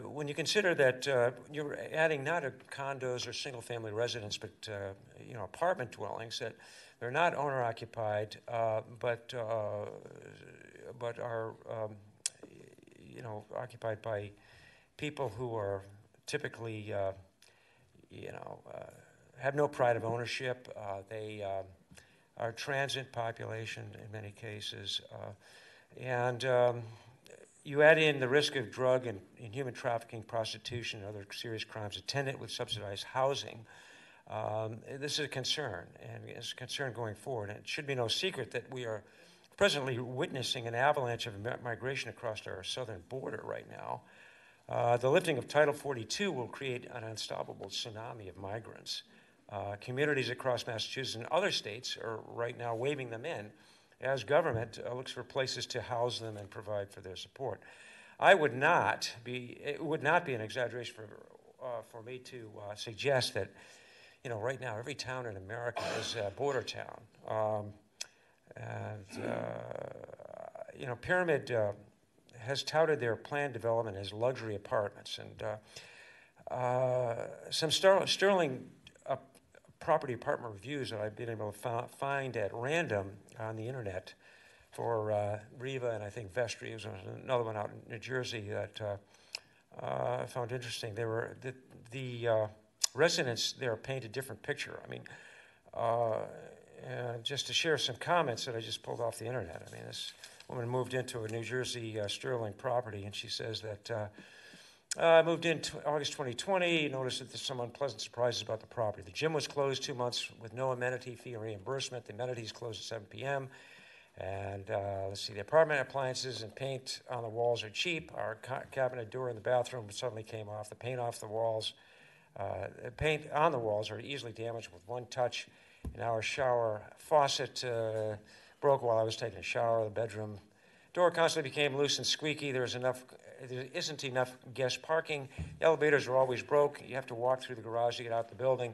when you consider that you're adding not condos or single-family residents, but apartment dwellings that they're not owner-occupied, but are occupied by people who are typically have no pride of ownership. They are transient population in many cases. And you add in the risk of drug and human trafficking, prostitution, and other serious crimes attendant with subsidized housing. This is a concern, and it's a concern going forward. And it should be no secret that we are presently witnessing an avalanche of migration across our southern border right now. The lifting of Title 42 will create an unstoppable tsunami of migrants. Communities across Massachusetts and other states are right now waving them in as government looks for places to house them and provide for their support. It would not be an exaggeration for me to suggest that, right now every town in America is a border town. Pyramid has touted their planned development as luxury apartments. And some sterling property apartment reviews that I've been able to find at random on the internet for Riva and I think Vestry. There was another one out in New Jersey that I found interesting. They were the residents there paint a different picture. I mean, just to share some comments that I just pulled off the internet. I mean, this woman moved into a New Jersey sterling property, and she says that I moved in August 2020, noticed that there's some unpleasant surprises about the property. The gym was closed 2 months with no amenity fee or reimbursement. The amenities closed at 7 p.m. And let's see, the apartment appliances and paint on the walls are cheap. Our cabinet door in the bathroom suddenly came off. The paint off the walls, the paint on the walls are easily damaged with one touch. And our shower faucet broke while I was taking a shower. The bedroom door constantly became loose and squeaky. There isn't enough guest parking. The elevators are always broke. You have to walk through the garage to get out the building.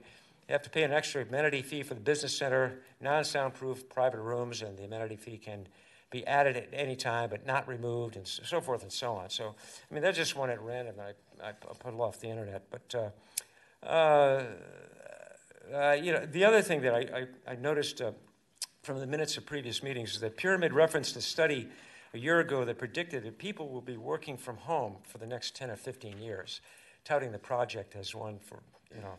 You have to pay an extra amenity fee for the business center, non-soundproof private rooms, and the amenity fee can be added at any time but not removed, and so forth and so on. So, I mean, that's just one at random that I put off the internet. But, you know, the other thing that I noticed from the minutes of previous meetings is that Pyramid referenced a study a year ago that predicted that people will be working from home for the next 10 or 15 years, touting the project as one for, you know,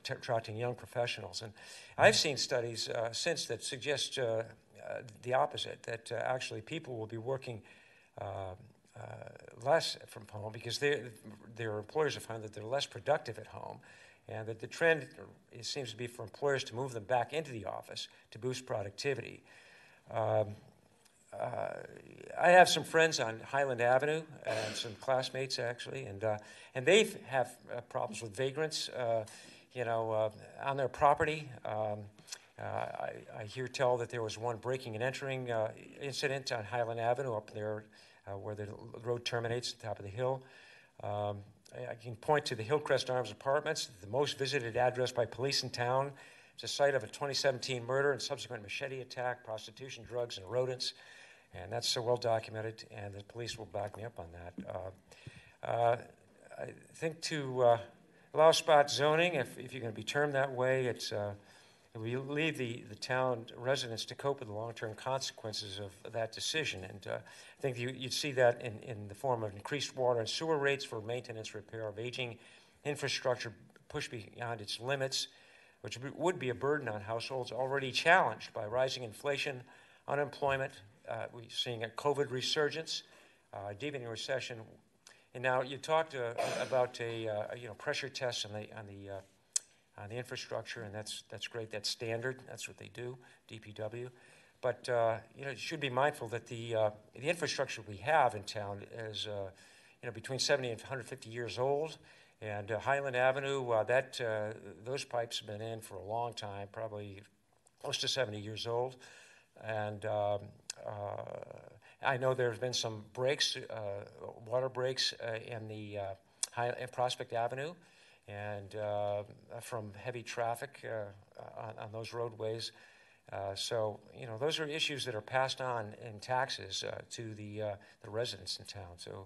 attracting young professionals. And I've seen studies since that suggest the opposite, that actually people will be working less from home because their employers have found that they're less productive at home, and that the trend seems to be for employers to move them back into the office to boost productivity. I have some friends on Highland Avenue and some classmates actually, and they have problems with vagrants, you know, on their property. I hear tell that there was one breaking and entering incident on Highland Avenue up there where the road terminates at the top of the hill. I can point to the Hillcrest Arms Apartments, the most visited address by police in town. It's a site of a 2017 murder and subsequent machete attack, prostitution, drugs, and rodents. And that's so well documented, and the police will back me up on that. I think to allow spot zoning, if you're going to be termed that way, we leave the town residents to cope with the long-term consequences of that decision. And I think you'd see that in the form of increased water and sewer rates for maintenance, repair of aging infrastructure pushed beyond its limits, which would be a burden on households already challenged by rising inflation, unemployment. We're seeing a COVID resurgence, deepening recession, and now you talked about a pressure test on the infrastructure, and that's great. That's standard. That's what they do, DPW. But you should be mindful that the infrastructure we have in town is between 70 and 150 years old, and Highland Avenue, those pipes have been in for a long time, probably close to 70 years old, and I know there's been some breaks, water breaks in Prospect Avenue, and from heavy traffic on those roadways. So those are issues that are passed on in taxes to the residents in town. So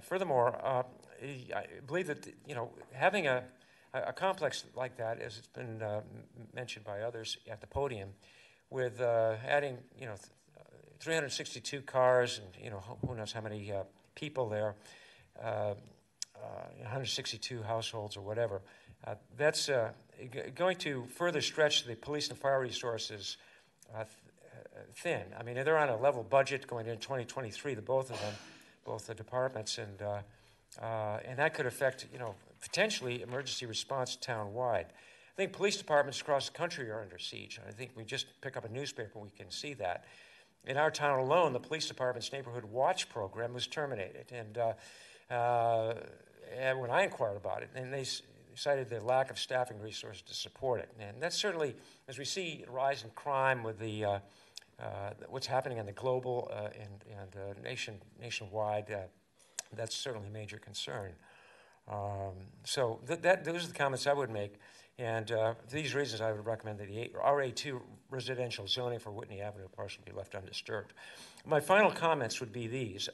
furthermore, I believe that having a complex like that, as it's been mentioned by others at the podium, with adding 362 cars and who knows how many people there, 162 households or whatever, that's going to further stretch the police and fire resources thin. I mean, they're on a level budget going into 2023, both of them, both the departments, and that could affect potentially emergency response town-wide. I think police departments across the country are under siege. I think we just pick up a newspaper, we can see that. In our town alone, the police department's neighborhood watch program was terminated, and when I inquired about it, and they cited the lack of staffing resources to support it. And that's certainly, as we see a rise in crime with the what's happening on the global and nationwide, that's certainly a major concern. So those are the comments I would make. And for these reasons, I would recommend that the RA2 residential zoning for Whitney Avenue parcel be left undisturbed. My final comments would be these.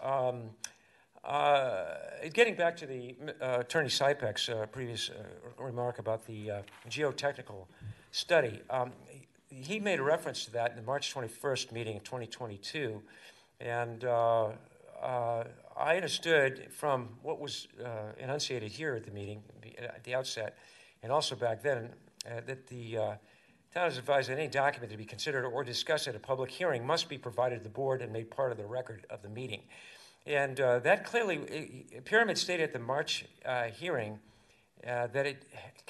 Getting back to the Attorney Sipek's previous remark about the geotechnical study, he made a reference to that in the March 21st meeting in 2022, and I understood from what was enunciated here at the meeting at the outset, and also back then, that the town is advised that any document to be considered or discussed at a public hearing must be provided to the board and made part of the record of the meeting. And that clearly, Pyramid stated at the March hearing that it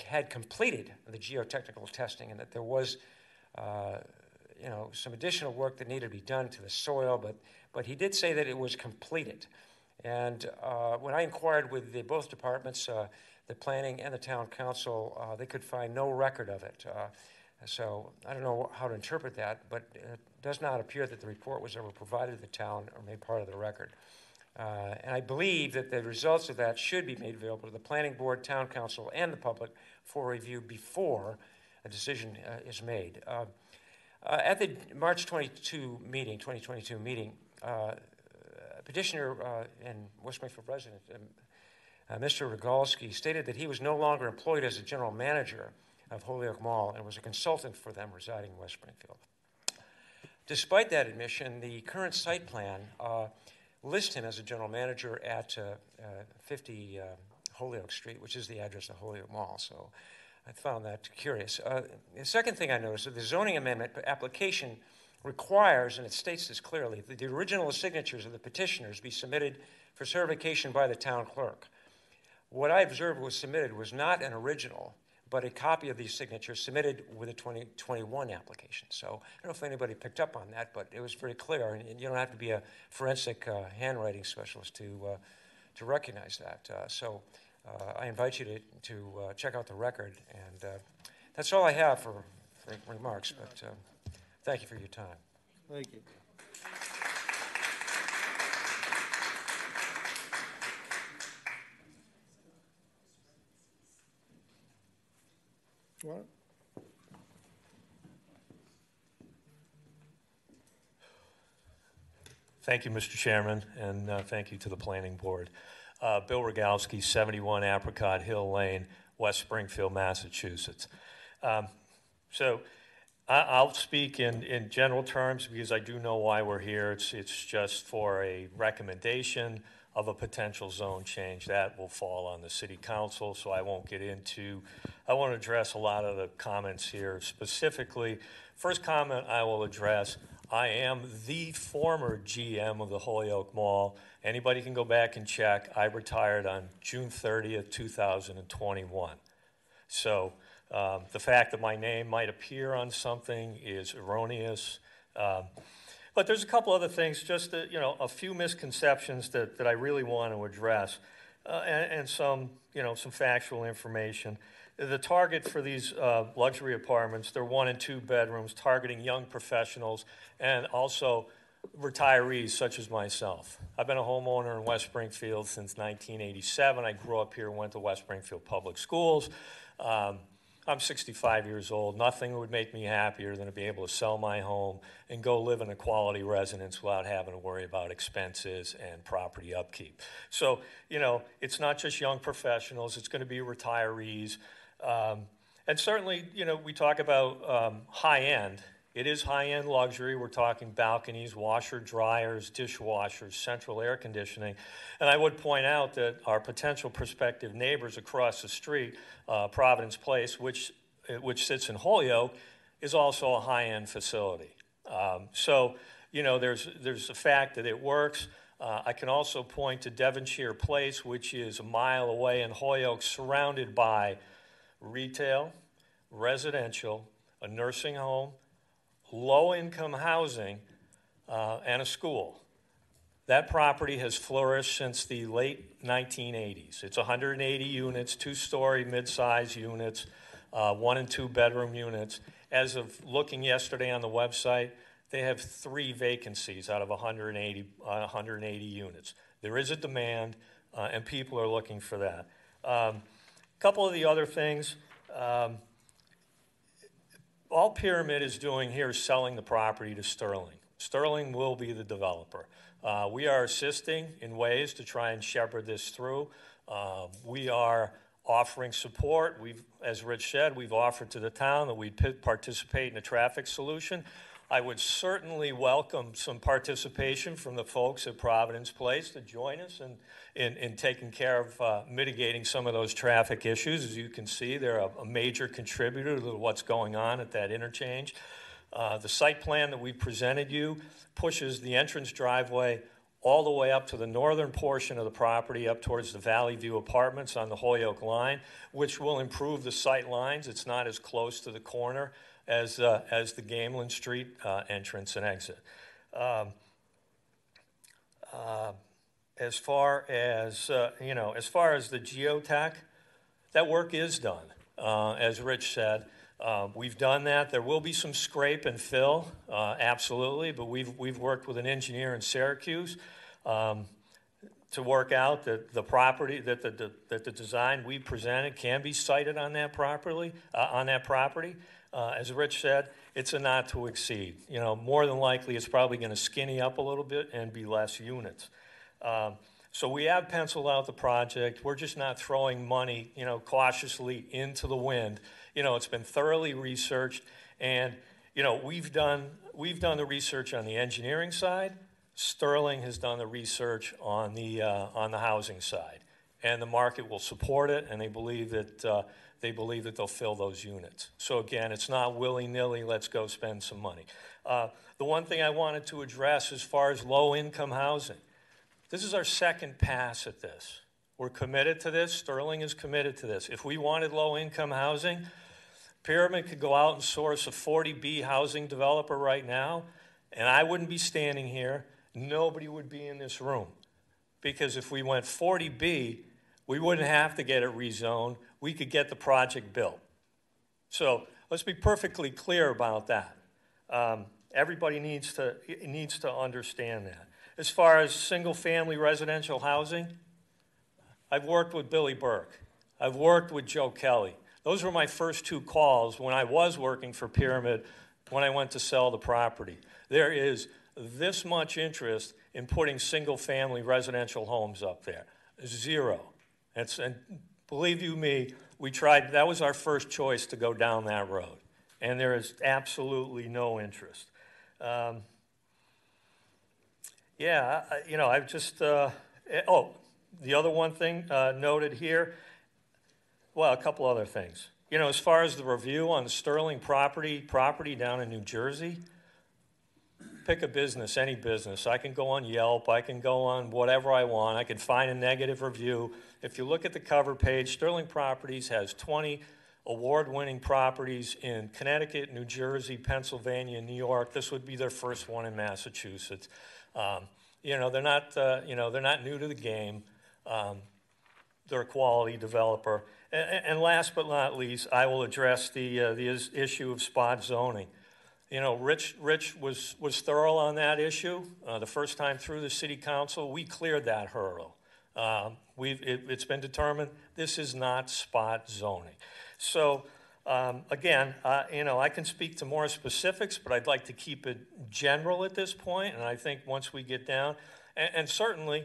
had completed the geotechnical testing and that there was, some additional work that needed to be done to the soil, but he did say that it was completed. And when I inquired with both departments, the planning and the town council, they could find no record of it. So I don't know how to interpret that, but it does not appear that the report was ever provided to the town or made part of the record. And I believe that the results of that should be made available to the planning board, town council, and the public for review before a decision is made. At the March 2022 meeting, petitioner and West Springfield resident, Mr. Rogalski, stated that he was no longer employed as a general manager of Holyoke Mall and was a consultant for them residing in West Springfield. Despite that admission, the current site plan lists him as a general manager at 50 Holyoke Street, which is the address of Holyoke Mall. So I found that curious. The second thing I noticed is that the zoning amendment application requires, and it states this clearly, that the original signatures of the petitioners be submitted for certification by the town clerk. What I observed was submitted was not an original, but a copy of these signatures submitted with a 2021 application. So I don't know if anybody picked up on that, but it was very clear, and you don't have to be a forensic handwriting specialist to recognize that. So I invite you to check out the record, and that's all I have for remarks, but thank you for your time. Thank you. What? Thank you, Mr. Chairman, and thank you to the Planning Board. Bill Rogalski, 71 Apricot Hill Lane, West Springfield, Massachusetts. So I'll speak in general terms because I do know why we're here. It's just for a recommendation of a potential zone change. That will fall on the City Council, so I won't get into. I want to address a lot of the comments here. Specifically, first comment I will address, I am the former GM of the Holyoke Mall. Anybody can go back and check. I retired on June 30th, 2021. So the fact that my name might appear on something is erroneous. But there's a couple other things, just a few misconceptions that I really want to address, and some factual information. The target for these luxury apartments, they're 1 and 2 bedrooms, targeting young professionals and also retirees such as myself. I've been a homeowner in West Springfield since 1987. I grew up here, went to West Springfield Public Schools. I'm 65 years old. Nothing would make me happier than to be able to sell my home and go live in a quality residence without having to worry about expenses and property upkeep. So, it's not just young professionals. It's going to be retirees. And certainly, we talk about high-end. It is high-end luxury. We're talking balconies, washer, dryers, dishwashers, central air conditioning. And I would point out that our potential prospective neighbors across the street, Providence Place, which sits in Holyoke, is also a high-end facility. So, there's the fact that it works. I can also point to Devonshire Place, which is a mile away in Holyoke, surrounded by retail, residential, a nursing home, low-income housing, and a school. That property has flourished since the late 1980s. It's 180 units, 2-story mid-size units, 1 and 2 bedroom units. As of looking yesterday on the website, they have 3 vacancies out of 180 units. There is a demand, and people are looking for that. A couple of the other things. All Pyramid is doing here is selling the property to Sterling. Sterling will be the developer. We are assisting in ways to try and shepherd this through. We are offering support. As Rich said, we've offered to the town that we'd participate in a traffic solution. I would certainly welcome some participation from the folks at Providence Place to join us in taking care of mitigating some of those traffic issues. As you can see, they're a major contributor to what's going on at that interchange. The site plan that we presented you pushes the entrance driveway all the way up to the northern portion of the property, up towards the Valley View Apartments on the Holyoke line, which will improve the sight lines. It's not as close to the corner as the Gamelin Street entrance and exit. As far as the geotech, that work is done. As Rich said, we've done that. There will be some scrape and fill, absolutely, but we've worked with an engineer in Syracuse to work out that the property, that the design we presented can be sited on that property. As Rich said, it's a not to exceed. More than likely, it's probably going to skinny up a little bit and be less units. So we have penciled out the project. We're just not throwing money, cautiously into the wind. It's been thoroughly researched, and we've done the research on the engineering side. Sterling has done the research on the housing side, and the market will support it, and they believe that they'll fill those units. So again, it's not willy-nilly, let's go spend some money. The one thing I wanted to address as far as low-income housing, this is our second pass at this. We're committed to this. Sterling is committed to this. If we wanted low-income housing, Pyramid could go out and source a 40B housing developer right now, and I wouldn't be standing here. Nobody would be in this room. Because if we went 40B, we wouldn't have to get it rezoned. We could get the project built. So let's be perfectly clear about that. Everybody needs to understand that. As far as single-family residential housing, I've worked with Billy Burke. I've worked with Joe Kelly. Those were my first two calls when I was working for Pyramid when I went to sell the property. There is this much interest in putting single-family residential homes up there. Zero. And believe you me, we tried. That was our first choice to go down that road. And there is absolutely no interest. I've just, the other one thing noted here, well, a couple other things. As far as the review on the Sterling property down in New Jersey, pick a business, any business. I can go on Yelp. I can go on whatever I want. I can find a negative review. If you look at the cover page, Sterling Properties has 20 award-winning properties in Connecticut, New Jersey, Pennsylvania, and New York. This would be their first one in Massachusetts. They're not new to the game. They're a quality developer. And last but not least, I will address the issue of spot zoning. Rich was thorough on that issue. The first time through the city council, we cleared that hurdle. It's been determined this is not spot zoning. So again, I can speak to more specifics, but I'd like to keep it general at this point. And I think once we get down, and certainly,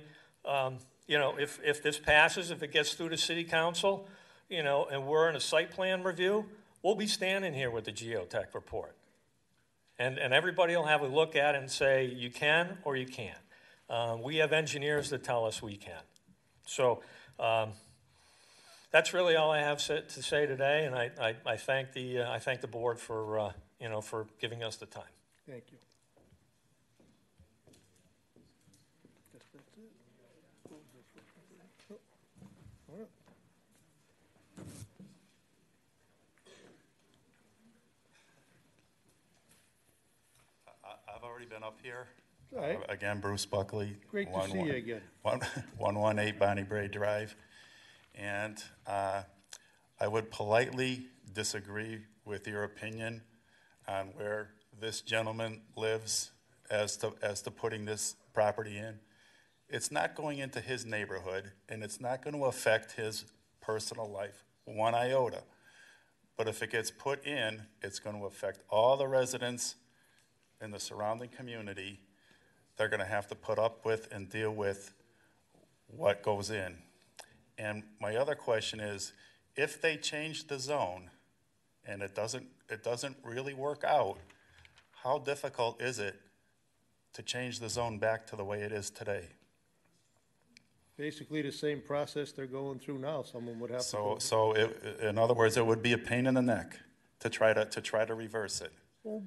if this passes, if it gets through to city council, and we're in a site plan review, we'll be standing here with the geotech report. And everybody will have a look at it and say, you can or you can't. We have engineers that tell us we can. So that's really all I have to say today, and I thank the board for giving us the time. Thank you. I've already been up here. All right. Again, Bruce Buckley. Great to see you again. 118 Bonnie Bray Drive. And I would politely disagree with your opinion on where this gentleman lives as to putting this property in. It's not going into his neighborhood, and it's not going to affect his personal life one iota. But if it gets put in, it's going to affect all the residents in the surrounding community they're going to have to put up with and deal with what goes in. And my other question is, if they change the zone and it doesn't really work out, how difficult is it to change the zone back to the way it is today? Basically the same process they're going through now. Someone would have to go. So in other words, it would be a pain in the neck to try to reverse it. Well,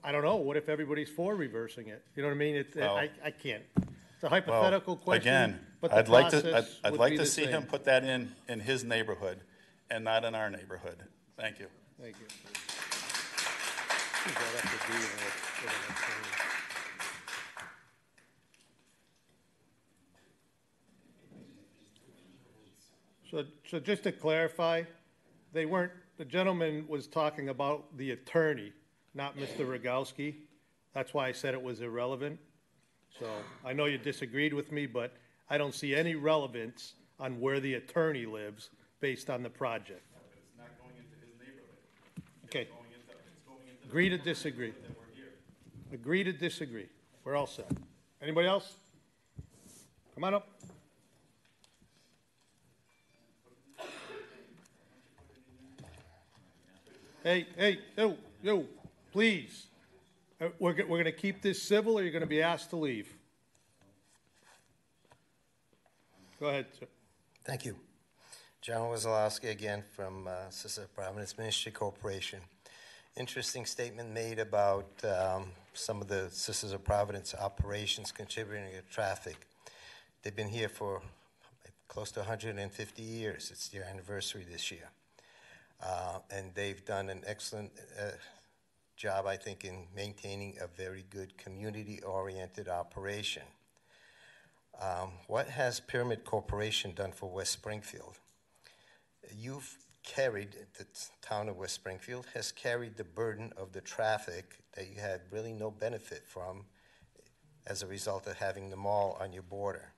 I don't know. What if everybody's for reversing it? You know what I mean? Well, I can't. It's a hypothetical question. Again, but the I'd like process I'd would like be to the see same. him put that in his neighborhood and not in our neighborhood. Thank you. Thank you. What does that have to do with So just to clarify, the gentleman was talking about the attorney, not Mr. Rogowski. That's why I said it was irrelevant. So I know you disagreed with me, but I don't see any relevance on where the attorney lives based on the project. It's not going into his neighborhood. Okay. It's going into Agree to disagree. Agree to disagree. We're all set. Anybody else? Come on up. Hey, yo, please. We're going to keep this civil, or you're going to be asked to leave. Go ahead, sir. Thank you. John Wazalowski again from Sisters of Providence Ministry Corporation. Interesting statement made about some of the Sisters of Providence operations contributing to traffic. They've been here for close to 150 years. It's their anniversary this year. And they've done an excellent job, I think, in maintaining a very good community-oriented operation. What has Pyramid Corporation done for West Springfield? You've carried, the town of West Springfield has carried the burden of the traffic that you had really no benefit from as a result of having the mall on your border.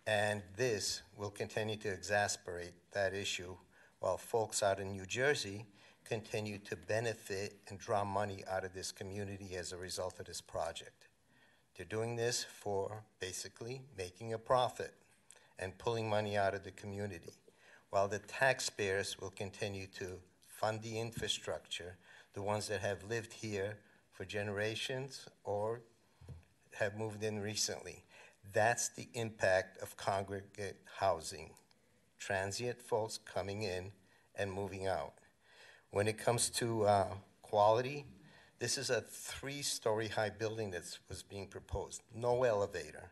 And this will continue to exacerbate that issue while folks out in New Jersey continue to benefit and draw money out of this community as a result of this project. They're doing this for basically making a profit and pulling money out of the community, while the taxpayers will continue to fund the infrastructure, the ones that have lived here for generations or have moved in recently. That's the impact of congregate housing. Transient folks coming in and moving out. When it comes to quality, this is a 3-story high building that was being proposed. No elevator.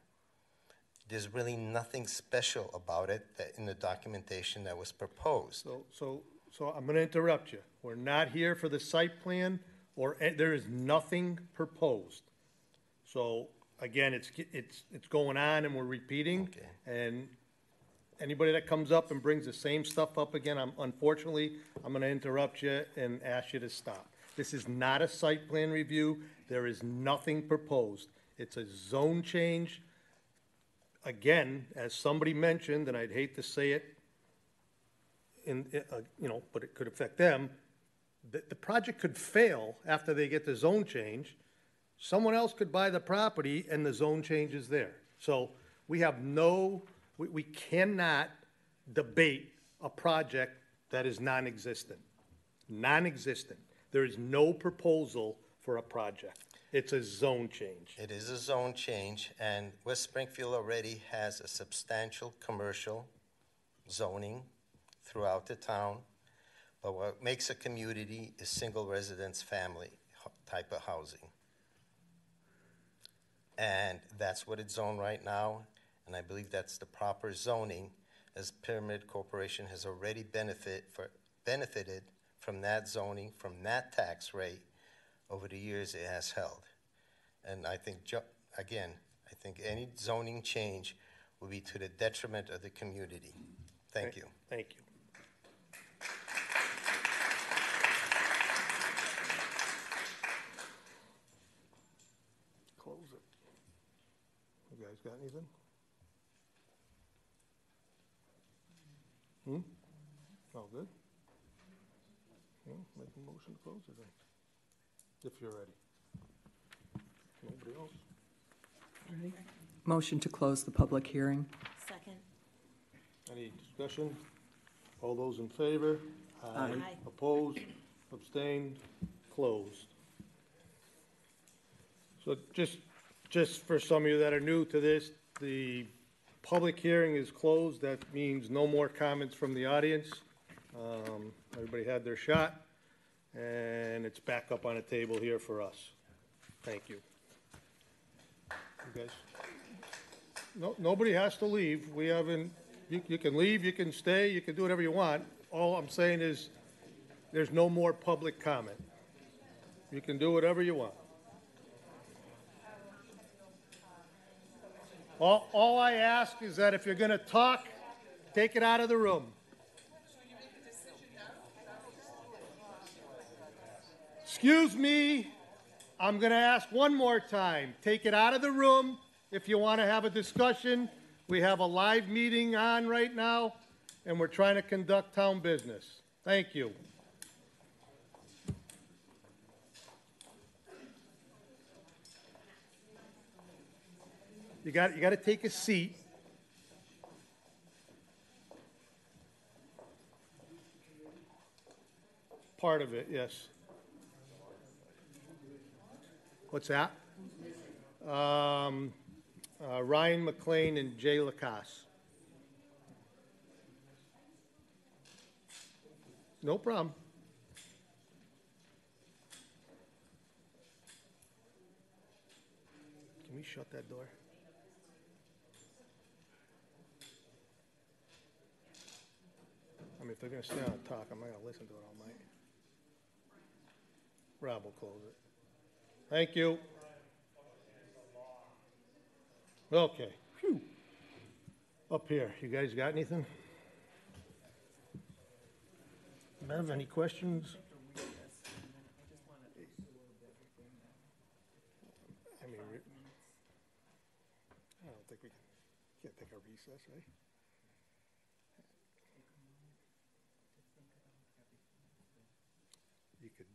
There's really nothing special about it that in the documentation that was proposed. So I'm going to interrupt you. We're not here for the site plan, or there is nothing proposed. So again, it's going on, and we're repeating. Okay. And anybody that comes up and brings the same stuff up again, unfortunately, I'm going to interrupt you and ask you to stop. This is not a site plan review. There is nothing proposed. It's a zone change. Again, as somebody mentioned, and I'd hate to say it, but it could affect them, the project could fail after they get the zone change. Someone else could buy the property and the zone change is there. So we have we cannot debate a project that is non-existent. Non-existent. There is no proposal for a project. It's a zone change. It is a zone change, and West Springfield already has a substantial commercial zoning throughout the town. But what makes a community is single residence family type of housing. And that's what it's zoned right now, and I believe that's the proper zoning, as Pyramid Corporation has already benefited from that zoning, from that tax rate over the years it has held. And I think, again, I think any zoning change will be to the detriment of the community. Thank you. Thank you. Close it. You guys got anything? All good? Make a motion to close it then, if you're ready. Nobody else? Motion to close the public hearing. Second. Any discussion? All those in favor? Aye. Opposed? Abstained? Closed. So just for some of you that are new to this, the public hearing is closed. That means no more comments from the audience. Everybody had their shot, and it's back up on the table here for us. Thank you. You guys? No, nobody has to leave. We haven't, you can leave, you can stay, you can do whatever you want. All I'm saying is there's no more public comment. You can do whatever you want. All I ask is that if you're going to talk, take it out of the room. Excuse me, I'm going to ask one more time. Take it out of the room if you want to have a discussion. We have a live meeting on right now, and we're trying to conduct town business. Thank you. You got to take a seat. Part of it, yes. What's that? Ryan McLean and Jay Lacasse. No problem. Can we shut that door? I mean, if they're going to stay on and talk, I'm not going to listen to it all night. Rob will close it. Thank you. Okay. Phew. Up here, you guys got anything? Bev, any questions? I mean, I don't think we can't take a recess, right? You could.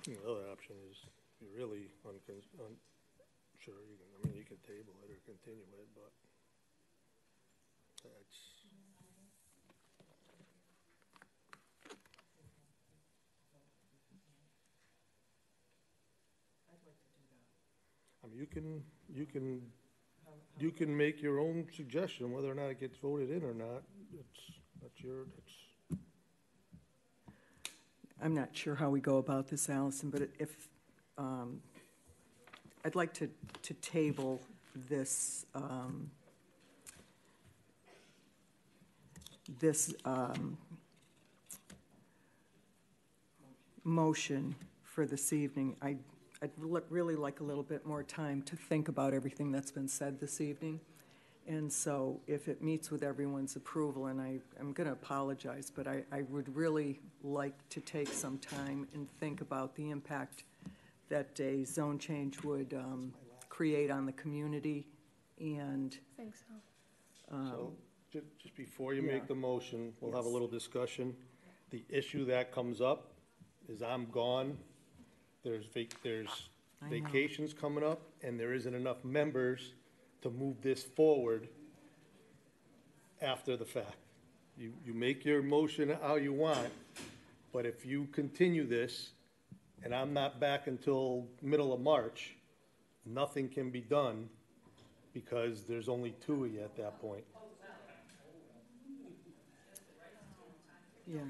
The other option is you're really sure you can. I mean, you can table it or continue it, but that's. I mean, you can make your own suggestion whether or not it gets voted in or not. I'm not sure how we go about this, Allison, but if I'd like to table this motion for this evening. I'd really like a little bit more time to think about everything that's been said this evening. And so if it meets with everyone's approval, and I'm going to apologize, but I would really like to take some time and think about the impact that a zone change would create on the community. And I think so. So just before you make the motion, we'll have a little discussion. The issue that comes up is I'm gone. There's vacations coming up, and there isn't enough members to move this forward after the fact. You make your motion how you want, but if you continue this, and I'm not back until middle of March, nothing can be done because there's only two of you at that point. Yeah.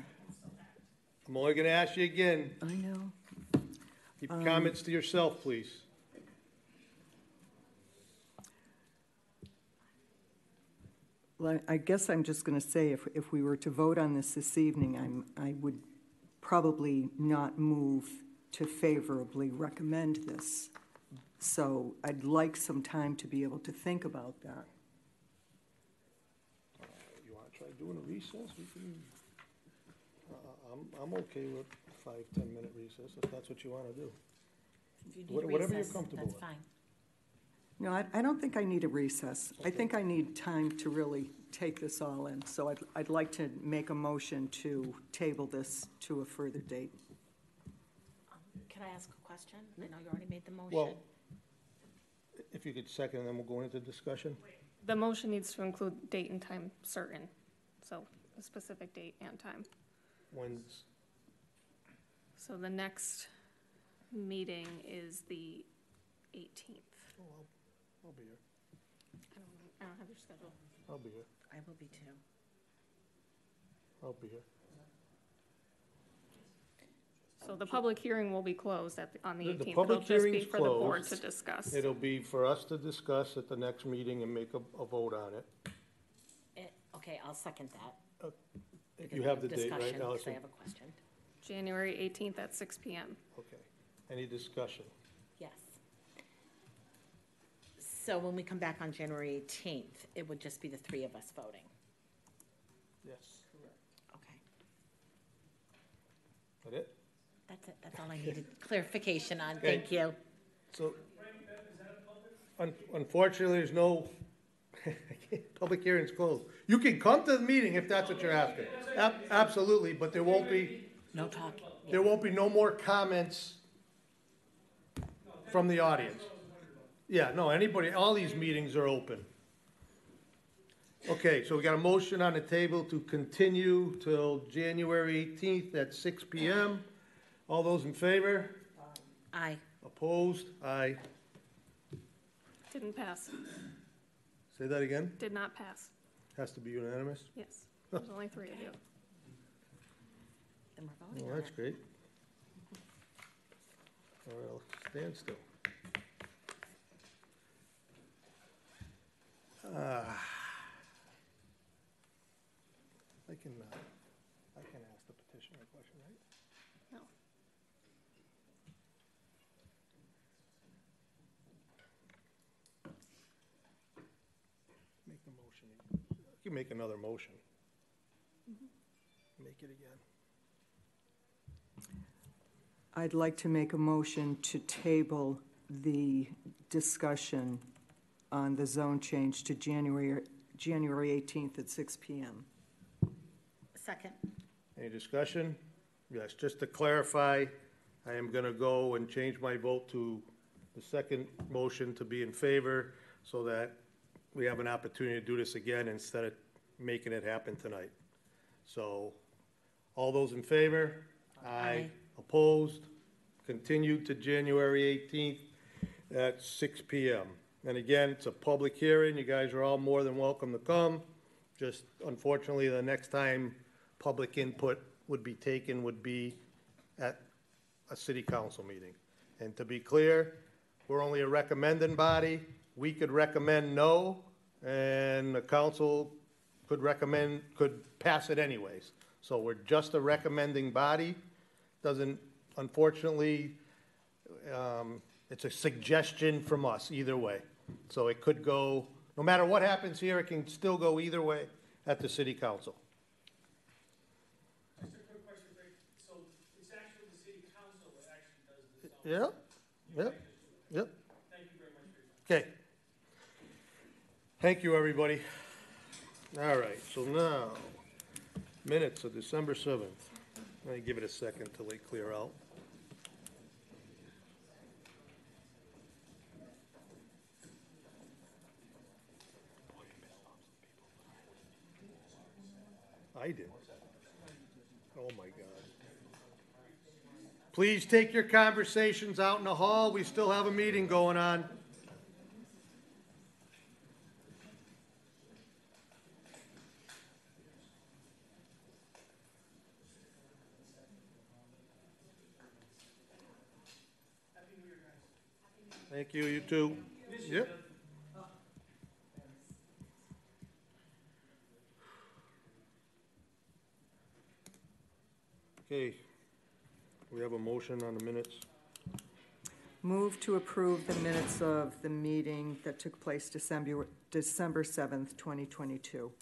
I'm only going to ask you again. I know. Keep your comments to yourself, please. Well, I guess I'm just going to say if we were to vote on this evening, I would probably not move to favorably recommend this. So I'd like some time to be able to think about that. You want to try doing a recess? We can. I'm okay with 5-10 minute recess if that's what you want to do. If you need Whatever recess, you're comfortable that's with. fine. No, I don't think I need a recess. I think I need time to really take this all in. So I'd like to make a motion to table this to a further date. Can I ask a question? I know you already made the motion. Well, if you could second, then we'll go into discussion. The motion needs to include date and time certain, so a specific date and time. When's, So the next meeting is the 18th. I'll be here. I don't have your schedule. I'll be here. I will be too. I'll be here. So the public hearing will be closed on the 18th. The public It'll just be hearing's for the board to closed. discuss. It'll be for us to discuss at the next meeting and make a vote on it. Okay, I'll second that. You have the date, Discussion, right, 'cause Allison? I have a question. January 18th at 6 PM. Okay. Any discussion? Yes. So when we come back on January 18th, it would just be the three of us voting? Yes. Okay. That it? That's it. That's all I needed clarification on. Okay. Thank you. So, unfortunately, there's no, public hearing's closed. You can come to the meeting if that's what you're asking. Absolutely, but there won't be. No talking. There won't be no more comments from the audience. Yeah, no, anybody, all these meetings are open. Okay, so we got a motion on the table to continue till January 18th at 6 PM. All those in favor? Aye. Opposed? Aye. Didn't pass. Say that again? Did not pass. Has to be unanimous? Yes. There's only 3 of you. Then we're voting Well, on that's it. great. All right, I'll stand still. I can ask the petitioner a question, right? No. Make the motion. You can make another motion. Make it again. I'd like to make a motion to table the discussion on the zone change to January 18th at 6 PM. Second. Any discussion? Yes, just to clarify, I am gonna go and change my vote to the second motion to be in favor so that we have an opportunity to do this again instead of making it happen tonight. So, all those in favor? Aye. Opposed? Continued to January 18th at 6 PM. And again, it's a public hearing. You guys are all more than welcome to come. Just unfortunately, the next time public input would be taken would be at a city council meeting. And to be clear, we're only a recommending body. We could recommend no, and the council could pass it anyways. So we're just a recommending body. Doesn't, unfortunately, it's a suggestion from us either way. So it could go, no matter what happens here, it can still go either way at the city council. Just a quick question, Rick. So it's actually the city council that actually does the zoning? Yep. Thank you very much for your time. Okay. Thank you, everybody. All right, so now, minutes of December 7th. Let me give it a second till they clear out. I did. Oh, my God. Please take your conversations out in the hall. We still have a meeting going on. Thank you, you too. Yep. Okay, we have a motion on the minutes. Move to approve the minutes of the meeting that took place December 7th, 2022.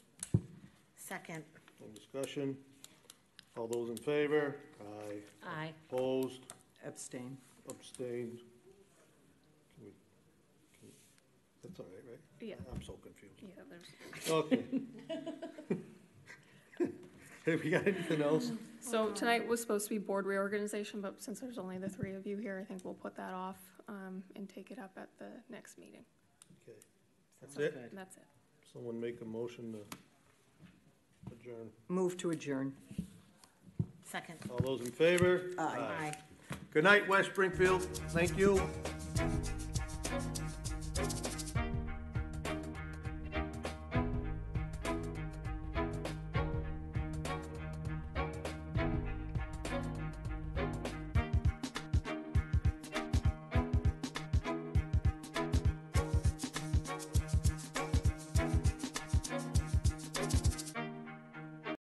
Second. No discussion. All those in favor? Aye. Aye. Opposed? Abstain. Abstained? Yeah. I'm so confused. Yeah, there's. Okay. Have we got anything else? So tonight was supposed to be board reorganization, but since there's only the three of you here, I think we'll put that off, and take it up at the next meeting. Okay. That's Sounds it? good. That's it. Someone make a motion to adjourn. Move to adjourn. Second. All those in favor? Aye. Aye. Good night, West Springfield. Thank you.